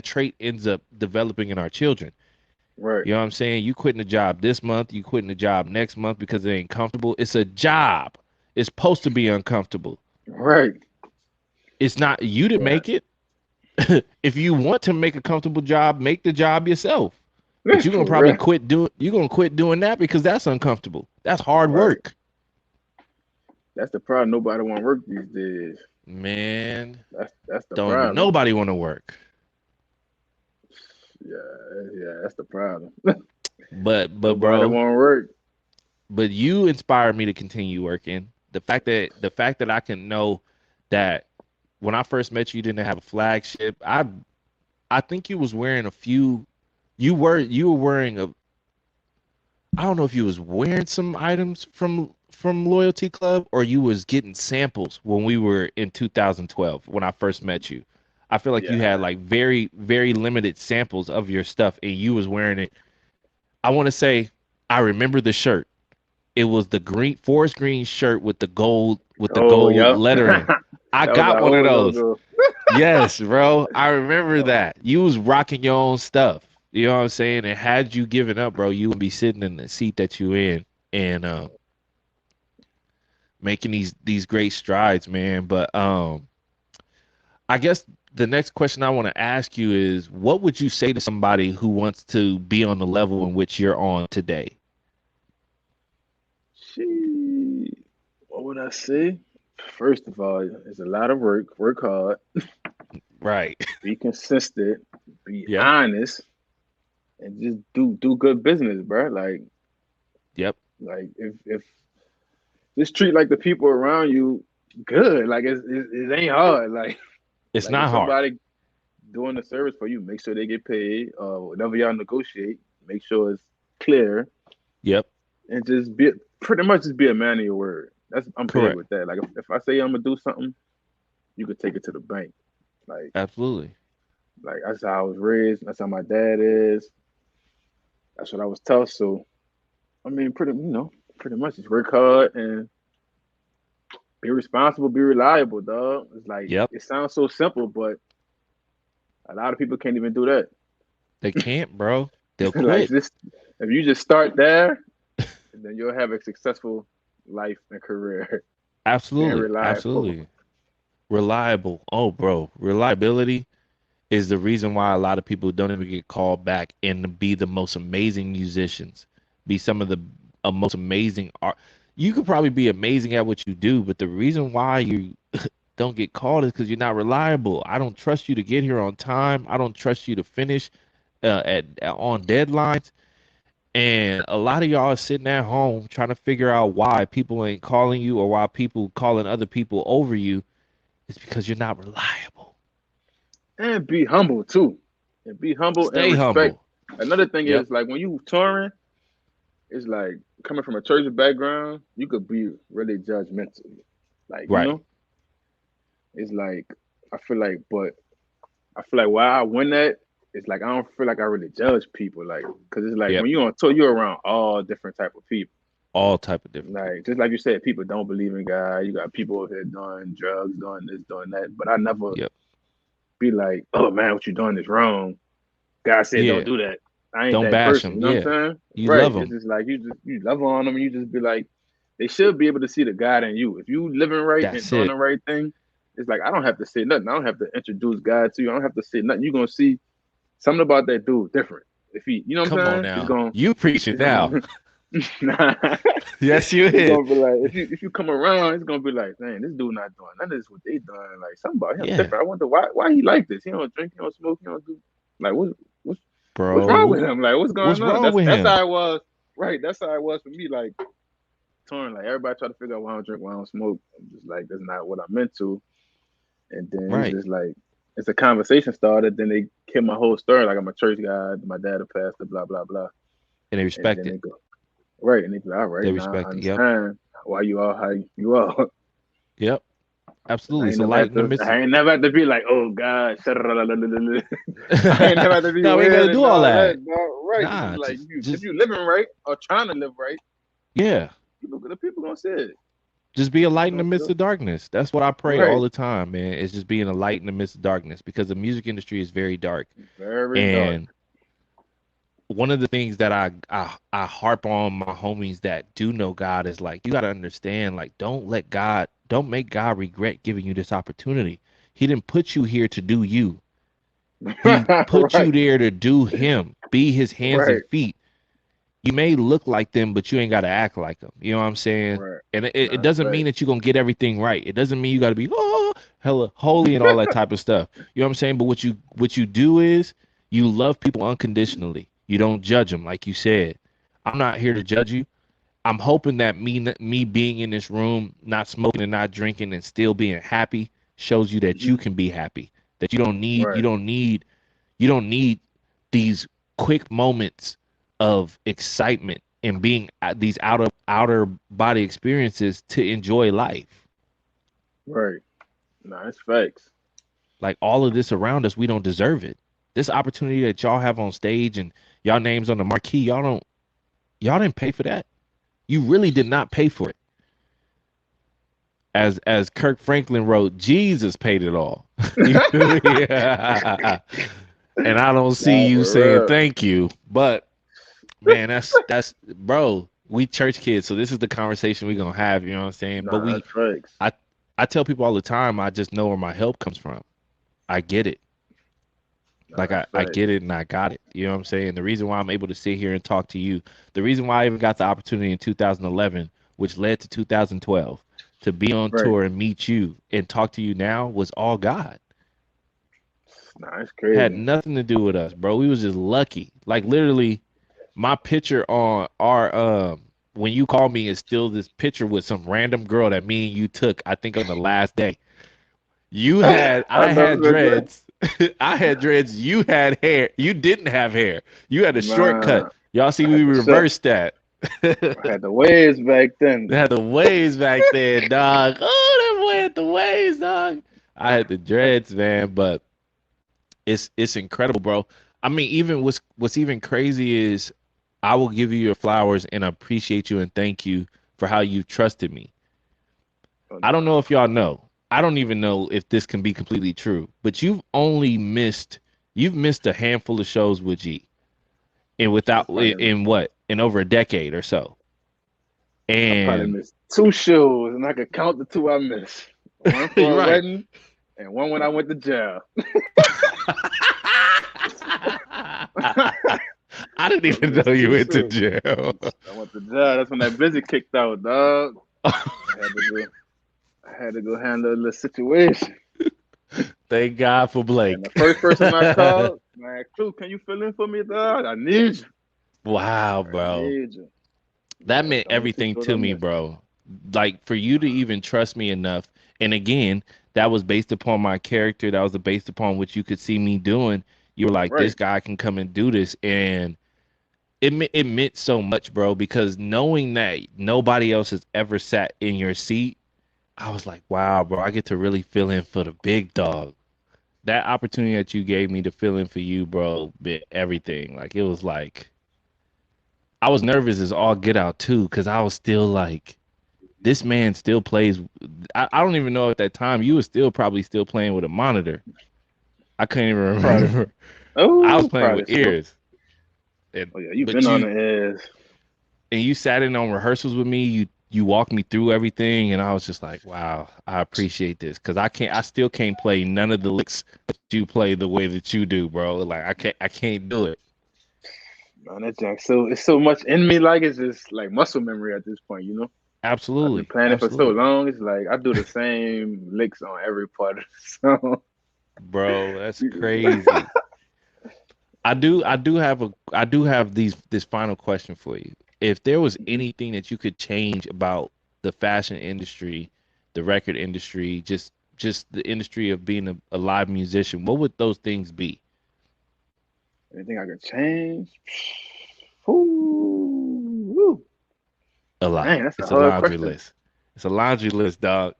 trait ends up developing in our children. Right. You know what I'm saying? You quitting the job this month, you quitting the job next month because it ain't comfortable. It's a job. It's supposed to be uncomfortable. Right. It's not you to make it. If you want to make a comfortable job, make the job yourself. But you're gonna probably quit doing that because that's uncomfortable. That's hard work. That's the problem. Nobody want to work these days. Man, that's the don't problem. even nobody want to work. Yeah, that's the problem. But nobody bro, want to work. But you inspired me to continue working. The fact that I can know that when I first met you, you didn't have a flagship. I think you was wearing a few. You were wearing a. I don't know if you was wearing some items from Loyalty Club or you was getting samples when we were in 2012 when I first met you. I feel like you had like very, very limited samples of your stuff and you was wearing it. I want to say I remember the shirt. It was the forest green shirt with the gold lettering. I got one of those. Yes, bro. I remember that. You was rocking your own stuff. You know what I'm saying? And had you given up, bro, you would be sitting in the seat that you in and making these great strides, man. But I guess the next question I want to ask you is, what would you say to somebody who wants to be on the level in which you're on today? What would I say? First of all, it's a lot of work. Work hard. Right. Be consistent. Be honest. And just do good business, bro. Like, like if just treat like the people around you good. Like it ain't hard. Like it's like not if somebody hard. doing the service for you, make sure they get paid. Whatever y'all negotiate, make sure it's clear. Yep. And just pretty much be a man of your word. I'm big with that. Like if I say I'm gonna do something, you could take it to the bank. Like absolutely. Like that's how I was raised. That's how my dad is. That's what I was taught. So, I mean, pretty much just work hard and be responsible, be reliable, dog. It's like it sounds so simple, but a lot of people can't even do that. They can't, bro. They'll quit. Like if you just start there, then you'll have a successful life and career. Absolutely. Absolutely. Reliable. Oh, bro. Reliability is the reason why a lot of people don't even get called back and be the most amazing musicians, be some of the most amazing art. You could probably be amazing at what you do, but the reason why you don't get called is because you're not reliable. I don't trust you to get here on time. I don't trust you to finish on deadlines. And a lot of y'all are sitting at home trying to figure out why people ain't calling you or why people calling other people over you. It's because you're not reliable. And be humble too. And be humble and respect. Humble. Another thing is like when you touring, it's like coming from a church background, you could be really judgmental. Like, you know? It's like I feel like why I win that, it's like I don't feel like I really judge people, like, cause it's like when you're on tour, you're around all different type of people. All type of different. Like just like you said, people don't believe in God. You got people over here doing drugs, doing this, doing that. But I never be like, oh man, what you doing is wrong. God said don't do that. I ain't don't that bash person. them. You know what I'm saying? You love them. It's just like you love on them, and you just be like, they should be able to see the God in you. If you living right and doing the right thing, it's like I don't have to say nothing. I don't have to introduce God to you. I don't have to say nothing. You're gonna see something about that dude different. If he, you know what I'm saying? Come on now. You preaching now. Nah. Yes, you It's is. gonna be like if you come around, it's gonna be like, dang, this dude not doing none of this what they doing. Like something about him Yeah, different. I wonder why he like this. He don't drink, he don't smoke, he don't do like what's what's wrong with bro. him? Like what's What's going on? wrong with That's him? how it was. Right, that's how it was for me. Like torn. Like everybody try to figure out why I don't drink, why I don't smoke. I'm just like that's not what I'm into. And then it's Right. just like it's a conversation started. Then they kill my whole story. Like I'm a church guy. My dad a pastor. Blah blah blah. And they And respect then it. they go right, and they be like, all They right, now I respect it. Yep. understand why you are how you are. Yep. I Absolutely. ain't So never light have in the to. midst. I ain't never have to be like, oh God, I ain't never have to be No, we ain't gotta weird do and all all that. that. Dog. Right? It's just Nah, like just you, if just you living right or trying to live right, yeah. the people gonna say it. Just be a light in the Gonna midst feel of darkness. That's what I pray all right. the time, man. It's just being a light in the midst of darkness because the music industry is very dark. Very dark. And one of the things that I harp on my homies that do know God is like you got to understand, like don't make God regret giving you this opportunity. He didn't put you here to do you. He put you Right. there to do him, be his hands and Right. feet. You may look like them, but you ain't got to act like them. You know what I'm saying? Right. And it Nah, that's doesn't mean right. that you're going to get everything right. It doesn't mean you got to be hella holy and all that type of stuff. You know what I'm saying? But what you do is you love people unconditionally. You don't judge them, like you said. I'm not here to judge you. I'm hoping that me being in this room, not smoking and not drinking and still being happy shows you that you Mhm. can be happy. That you Right. don't need you don't need these quick moments of excitement and being at these outer body experiences to enjoy life. Right. Nah, it's facts. Like all of this around us, we don't deserve it. This opportunity that y'all have on stage and y'all names on the marquee, y'all didn't pay for that. You really did not pay for it. As Kirk Franklin wrote, Jesus paid it all. Yeah. And I don't see Nah, you saying for real. thank you, but man, that's bro. We church kids, so this is the conversation we're gonna have. You know what I'm saying? But Nah, that's facts. I, I tell people all the time. I just know where my help comes from. I get it. Nah, Like that's I facts. get it, and I got it. You know what I'm saying? The reason why I'm able to sit here and talk to you, the reason why I even got the opportunity in 2011, which led to 2012, to be on Right. tour and meet you and talk to you now was all God. Nah, it's Had crazy. nothing to do with us, bro. We was just lucky. Like literally, my picture on our when you call me is still this picture with some random girl that me and you took, I think on the last day. I I know had that. dreads. I had dreads. You had hair. You didn't have hair. You had a shortcut. Man, Y'all see, I had we the shut. reversed that. I had the waves back They then. had the waves back then, dog. Oh, that boy had the waves, dog. I had the dreads, man, but it's incredible, bro. I mean, even what's even crazy is I will give you your flowers and appreciate you and thank you for how you trusted me. Oh, I don't nah. know if y'all know. I don't even know if this can be completely true, but you've missed a handful of shows with G and I probably in what in over a decade or so. I probably And missed two shows, and I could count the two I missed. One for you're a right. wedding, and one when I went to jail. I didn't I even know missed you two went to shows. jail. I went to jail. That's when that Blizzy kicked out, dog. I had to go. I had to go handle the situation. Thank God for And the Blake. first person I called, man, Clue, can you fill in for me, dog? I need you. Wow, I bro. need you. That That's meant the only two everything shows I to me, missed. bro. Like for you to even trust me enough. And again, that was based upon my character. That was based upon what you could see me doing. You were like, this Right. guy can come and do this. And it meant so much, bro, because knowing that nobody else has ever sat in your seat, I was like, wow, bro, I get to really fill in for the big dog. That opportunity that you gave me to fill in for you, bro, bit everything. Like it was like I was nervous as all get out too, because I was still like, this man still plays. I don't even know at that time you were still probably still playing with a monitor. I couldn't even Probably. remember. I was Oh, playing with probably so. ears. And, Oh yeah, you've but been on you the edge. and you sat in on rehearsals with me. You walked me through everything, and I was just like, wow, I appreciate this because I still can't play none of the licks that you play the way that you do, bro. Like I can't do it. Man, that's like so. It's so much in me. Like it's just like muscle memory at this point. I've been Absolutely. playing it for so Absolutely. long. It's like I do the same licks on every part of the song. Bro, that's crazy. I do have this final question for you. If there was anything that you could change about the fashion industry, the record industry, just the industry of being a live musician, what would those things be? Anything I could change? Ooh, A lot. dang, that's a It's a hard laundry question. list. It's a laundry list, dog.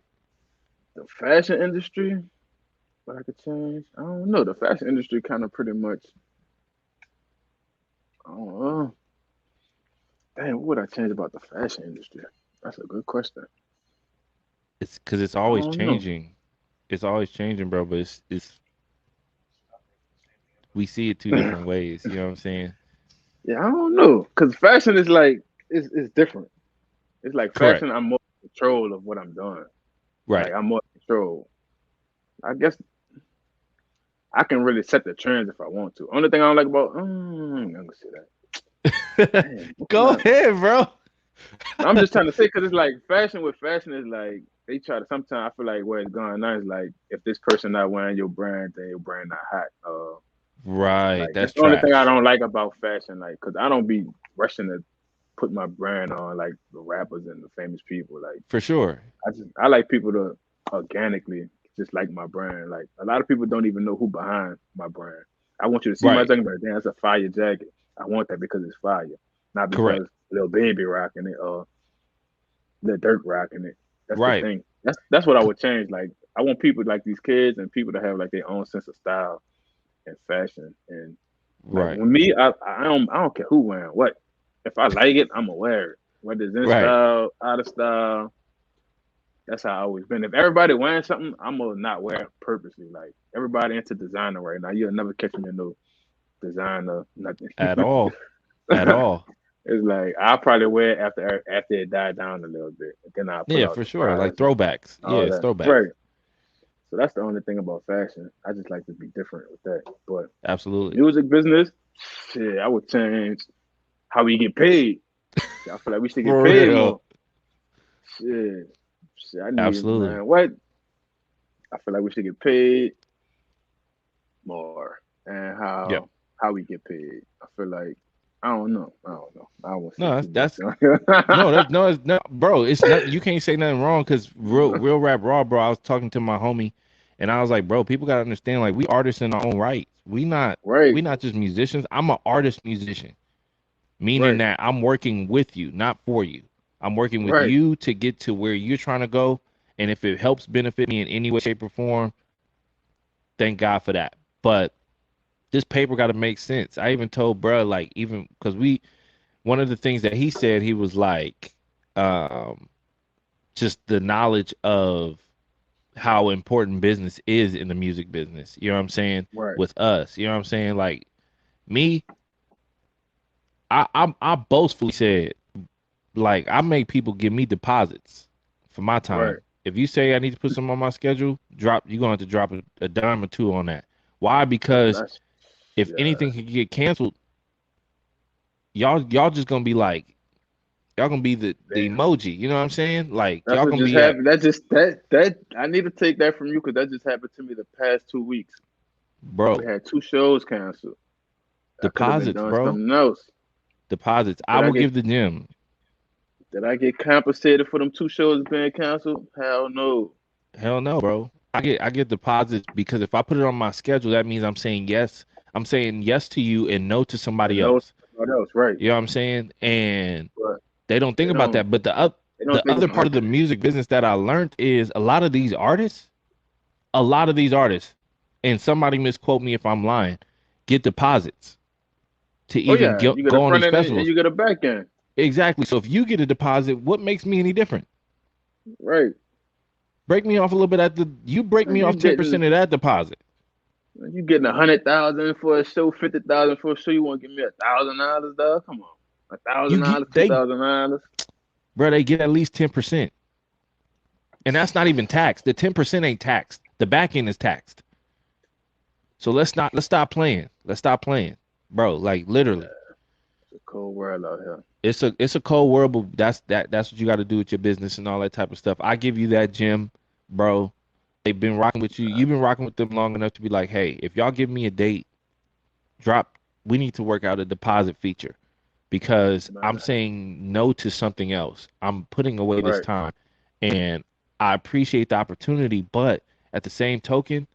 The fashion industry, what I could change? I don't know. The fashion industry kind of pretty much. I don't know. Dang, what would I change about the fashion industry? That's a good question. It's because it's I always don't know. changing. It's always changing, bro. But it's we see it two different ways. You know what I'm saying? Yeah, I don't know. Cause fashion is like it's different. It's like Correct. fashion. I'm more in control of what I'm doing. Like Right. I'm more in control. I guess I can really set the trends if I want to. Only thing I don't like about I'm gonna say that. Damn, what's Go not? ahead, bro. I'm just trying to say because it's like fashion with fashion is like they try to. Sometimes I feel like where it's going now is like if this person not wearing your brand, then your brand not hot. Right. Like That's that's the only thing I trash. don't like about fashion. Like, cause I don't be rushing to put my brand on like the rappers and the famous people. Like For sure. I like people to organically just like my brand. Like a lot of people don't even know who behind my brand. I want you to see my Right. jacket, but damn, that's a fire jacket. I want that because it's fire, not Correct. because Lil Baby rocking it or Lil Durk rocking it. That's the Right. thing. That's what I would change. Like I want people like these kids and people to have like their own sense of style and fashion. And like Right. with me, I don't care who wearing what. If I like it, I'm gonna wear it. Whether it's in Right. style, out of style, that's how I always been. If everybody wearing something, I'm gonna not wear it purposely. Like everybody into designer right now, you'll never catch me in no designer nothing. At all. At all. It's like I'll probably wear it after it died down a little bit, and then I'll pull Yeah, out for the sure. Like fries and throwbacks. Yeah, all it's that. throwbacks. Right. So that's the only thing about fashion. I just like to be different with that. But Absolutely. music business, shit, I would change how we get paid. Shit, I feel like we should get For paid real. more. Shit, I need Absolutely. man. What? I feel like we should get paid more, and Yeah. how we get paid. I feel like I don't know. I don't know. I won't say No, too much. that's no, it's not, bro. It's not. You can't say nothing wrong because real rap raw, bro. I was talking to my homie, and I was like, bro, people gotta understand, like, we artists in our own rights. Right, We not just musicians. I'm an artist musician, meaning right, that I'm working with you, not for you. I'm working with right. you to get to where you're trying to go, and if it helps benefit me in any way, shape, or form, thank God for that. But this paper got to make sense. I even told bro, like, even because one of the things that he said, he was like, um, just the knowledge of how important business is in the music business. You know what I'm saying? Right. With us, you know what I'm saying? Like me, I boastfully said, like, I make people give me deposits for my Right. time. If you say I need to put something on my schedule, you're gonna have to drop a dime or two on that. Why? Because That's if yeah. anything can get canceled, y'all just gonna be like, y'all gonna be the Damn. emoji. You know what I'm saying? Like That's y'all what gonna just be at, happened. That I need to take that from you because that just happened to me the past 2 weeks. We bro, had two shows canceled. I could have been deposits, doing bro. something else. Deposits. I Did I will get give the gym. did I get compensated for them two shows being canceled? Hell no. Hell no, bro. I get deposits because if I put it on my schedule, that means I'm saying yes. I'm saying yes to you and no to somebody And no else. somebody else, right. You know what I'm saying? And But they don't think they about don't that. But they don't the think other part about of the music business that I learned is a lot of these artists, and somebody misquote me if I'm lying, get deposits to oh even yeah, you get a go on front these end and festivals. you get a back end. Exactly. So if you get a deposit, what makes me any different? Right. Break me off a little bit at the. You break me You off 10% getting of that deposit, you getting 100,000 for a show, 50,000 for a show. You want to give me $1,000, dog? Come on, a thousand you get dollars, two they, thousand dollars. bro. They get at least 10%, and that's not even taxed. The 10% ain't taxed. The back end is taxed. So let's stop playing. Let's stop playing, bro. Like literally. a cold world out here. It's a cold world, but that's what you got to do with your business and all that type of stuff. I give you that, Jim, bro. They've been rocking with you. You've been rocking with them long enough to be like, hey, if y'all give me a date, we need to work out a deposit feature because I'm Man. saying no to something else. I'm putting away this Right. time, and I appreciate the opportunity, but at the same token,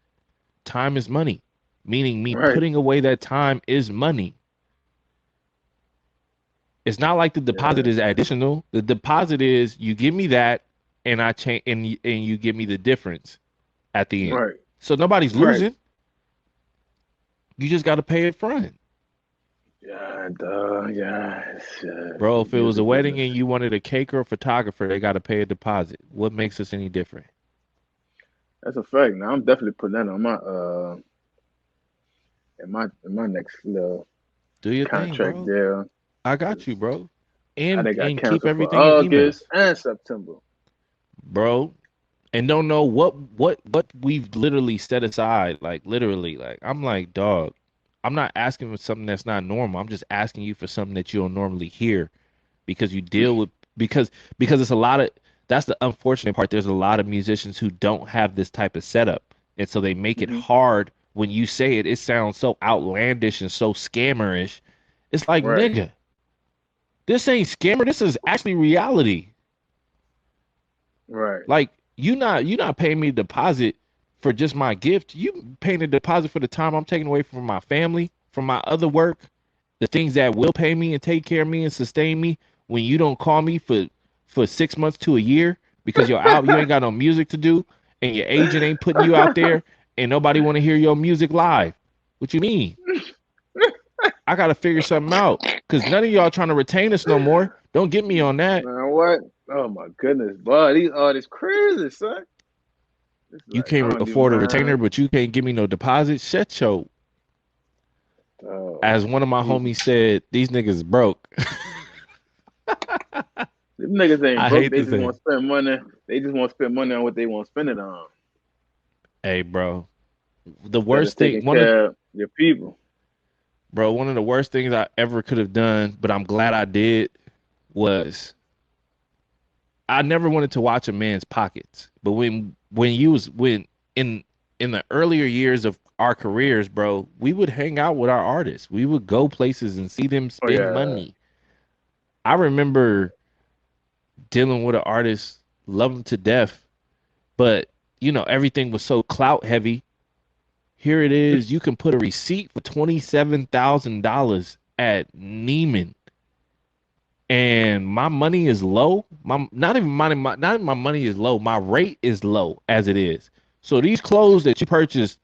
time is money, meaning me Right. putting away that time is money. It's not like the deposit Yeah. is additional. The deposit is you give me that, and I change, and you give me the difference at the end. Right. So nobody's Right. losing. You just got to pay it front. Yeah, duh. Yeah. Bro, if it was a Music wedding business. and you wanted a cake or a photographer, they got to pay a deposit. What makes us any different? That's a fact. Now I'm definitely putting that on my in my next little Do your thing, contract bro. deal. I got you, bro. I And think got keep canceled for everything in email, August and September. bro. And don't know what we've literally set aside, like literally, like I'm like, dog. I'm not asking for something that's not normal. I'm just asking you for something that you don't normally hear because you deal with because it's a lot of that's the unfortunate part. There's a lot of musicians who don't have this type of setup, and so they make it Hmm. hard when you say it. It sounds so outlandish and so scammerish. It's like, Right. nigga, this ain't scammer. This is actually reality. Right. Like you not paying me a deposit for just my gift. You paying a deposit for the time I'm taking away from my family, from my other work, the things that will pay me and take care of me and sustain me when you don't call me for 6 months to a year because you ain't got no music to do and your agent ain't putting you out there and nobody want to hear your music live. What you mean? I gotta figure something out because none of y'all trying to retain us no more. Don't get me on that. Man, what? Oh my goodness, boy, these artists crazy, son. It's You like I can't don't even afford a retainer, mind. but you can't give me no deposit. Shut your. Oh, As one of my Jesus. homies said, these niggas broke. These niggas ain't I broke. hate They to just say want it. to spend money. They just want to spend money on what they want to spend it on. Hey, bro. The Instead of worst thing, taking care of your people. one of the worst things I ever could have done, but I'm glad I did, was I never wanted to watch a man's pockets. But when in the earlier years of our careers, bro, we would hang out with our artists. We would go places and see them Oh spend yeah. money. I remember dealing with an artist, love him to death, but everything was so clout heavy. Here it is, you can put a receipt for $27,000 at Neiman, and my money is low. My not even money, not even my money is low. My rate is low as it is. So these clothes that you purchased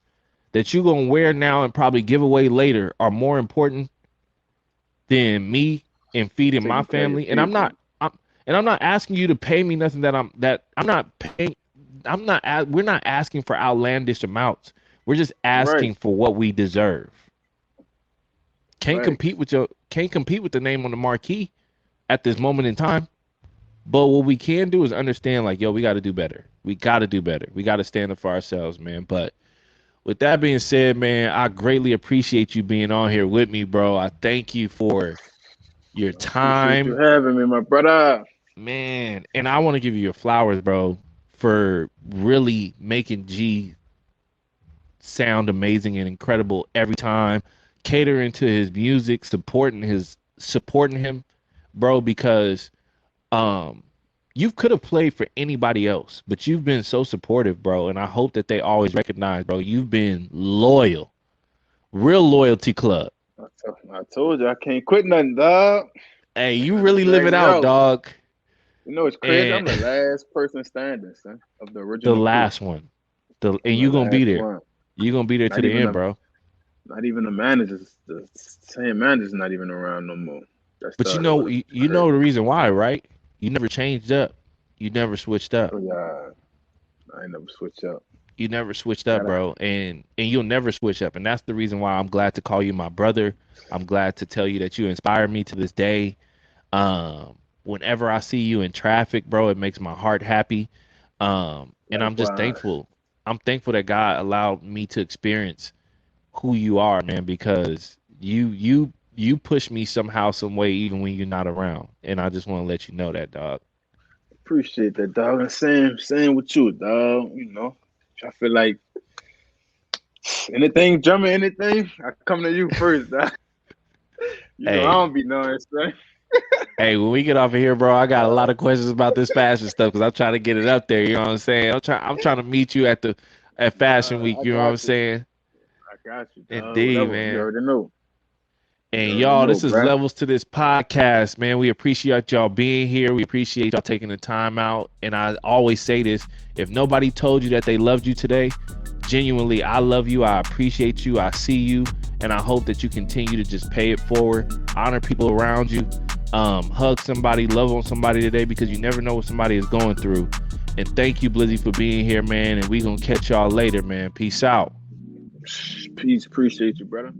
that you're gonna wear now and probably give away later are more important than me and feeding my Taking care of your family. And I'm people. not I'm not asking you to pay me nothing that I'm not paying. We're not asking for outlandish amounts. We're just Right. asking for what we deserve. Facts. Can't compete with the name on the marquee at this moment in time. But what we can do is understand, like, yo, we got to do better. We got to do better. We got to stand up for ourselves, man. But with that being said, man, I greatly appreciate you being on here with me, bro. I thank you for your I appreciate you time, having me, my brother. man. And I want to give you your flowers, bro, for really making G sound amazing and incredible every time, catering to his music, supporting him, bro, because um you could have played for anybody else, but you've been so supportive, bro, and I hope that they always recognize, bro, you've been loyal. Real loyalty club. I told you I can't quit nothing, dog. Hey, you Nothing to really live drag it me out, out. dog. You know it's crazy. I'm And the last person standing, son, of the the original crew. last one. And I'm the you gonna be last there. one. You gonna be there to Not the even end, the bro. not even the managers. The same manager's not even around no more. That But started with us. It's you know crazy. the reason why, right? You never changed up. You never switched up. Oh yeah, I ain't never switch up. You never switched I up, gotta. bro, and you'll never switch up. And that's the reason why I'm glad to call you my brother. I'm glad to tell you that you inspire me to this day. Whenever I see you in traffic, bro, it makes my heart happy. And I'm just Likewise. thankful. I'm thankful that God allowed me to experience who you are, man, because you push me somehow, some way, even when you're not around. And I just want to let you know that, dog. Appreciate that, dog. And same with you, dog. You know, I feel like anything, drumming, anything, I come to you first, dog. You know, Hey, I don't be nice, right? hey, when we get off of here, bro, I got a lot of questions about this fashion stuff because I'm trying to get it up there. You know what I'm saying? I'm trying to meet you at Fashion Week. I You know what I'm got you. saying? I got you, dog. Indeed, Whatever. You man. already know. You And already y'all, know, this is bruh. Levels to This podcast, man. We appreciate y'all being here. We appreciate y'all taking the time out. And I always say this, if nobody told you that they loved you today, genuinely, I love you. I appreciate you. I see you. And I hope that you continue to just pay it forward, honor people around you, hug somebody, love on somebody today, because you never know what somebody is going through. And thank you, Blizzy, for being here, man. And we going to catch y'all later, man. Peace out. Peace. Appreciate you, brother.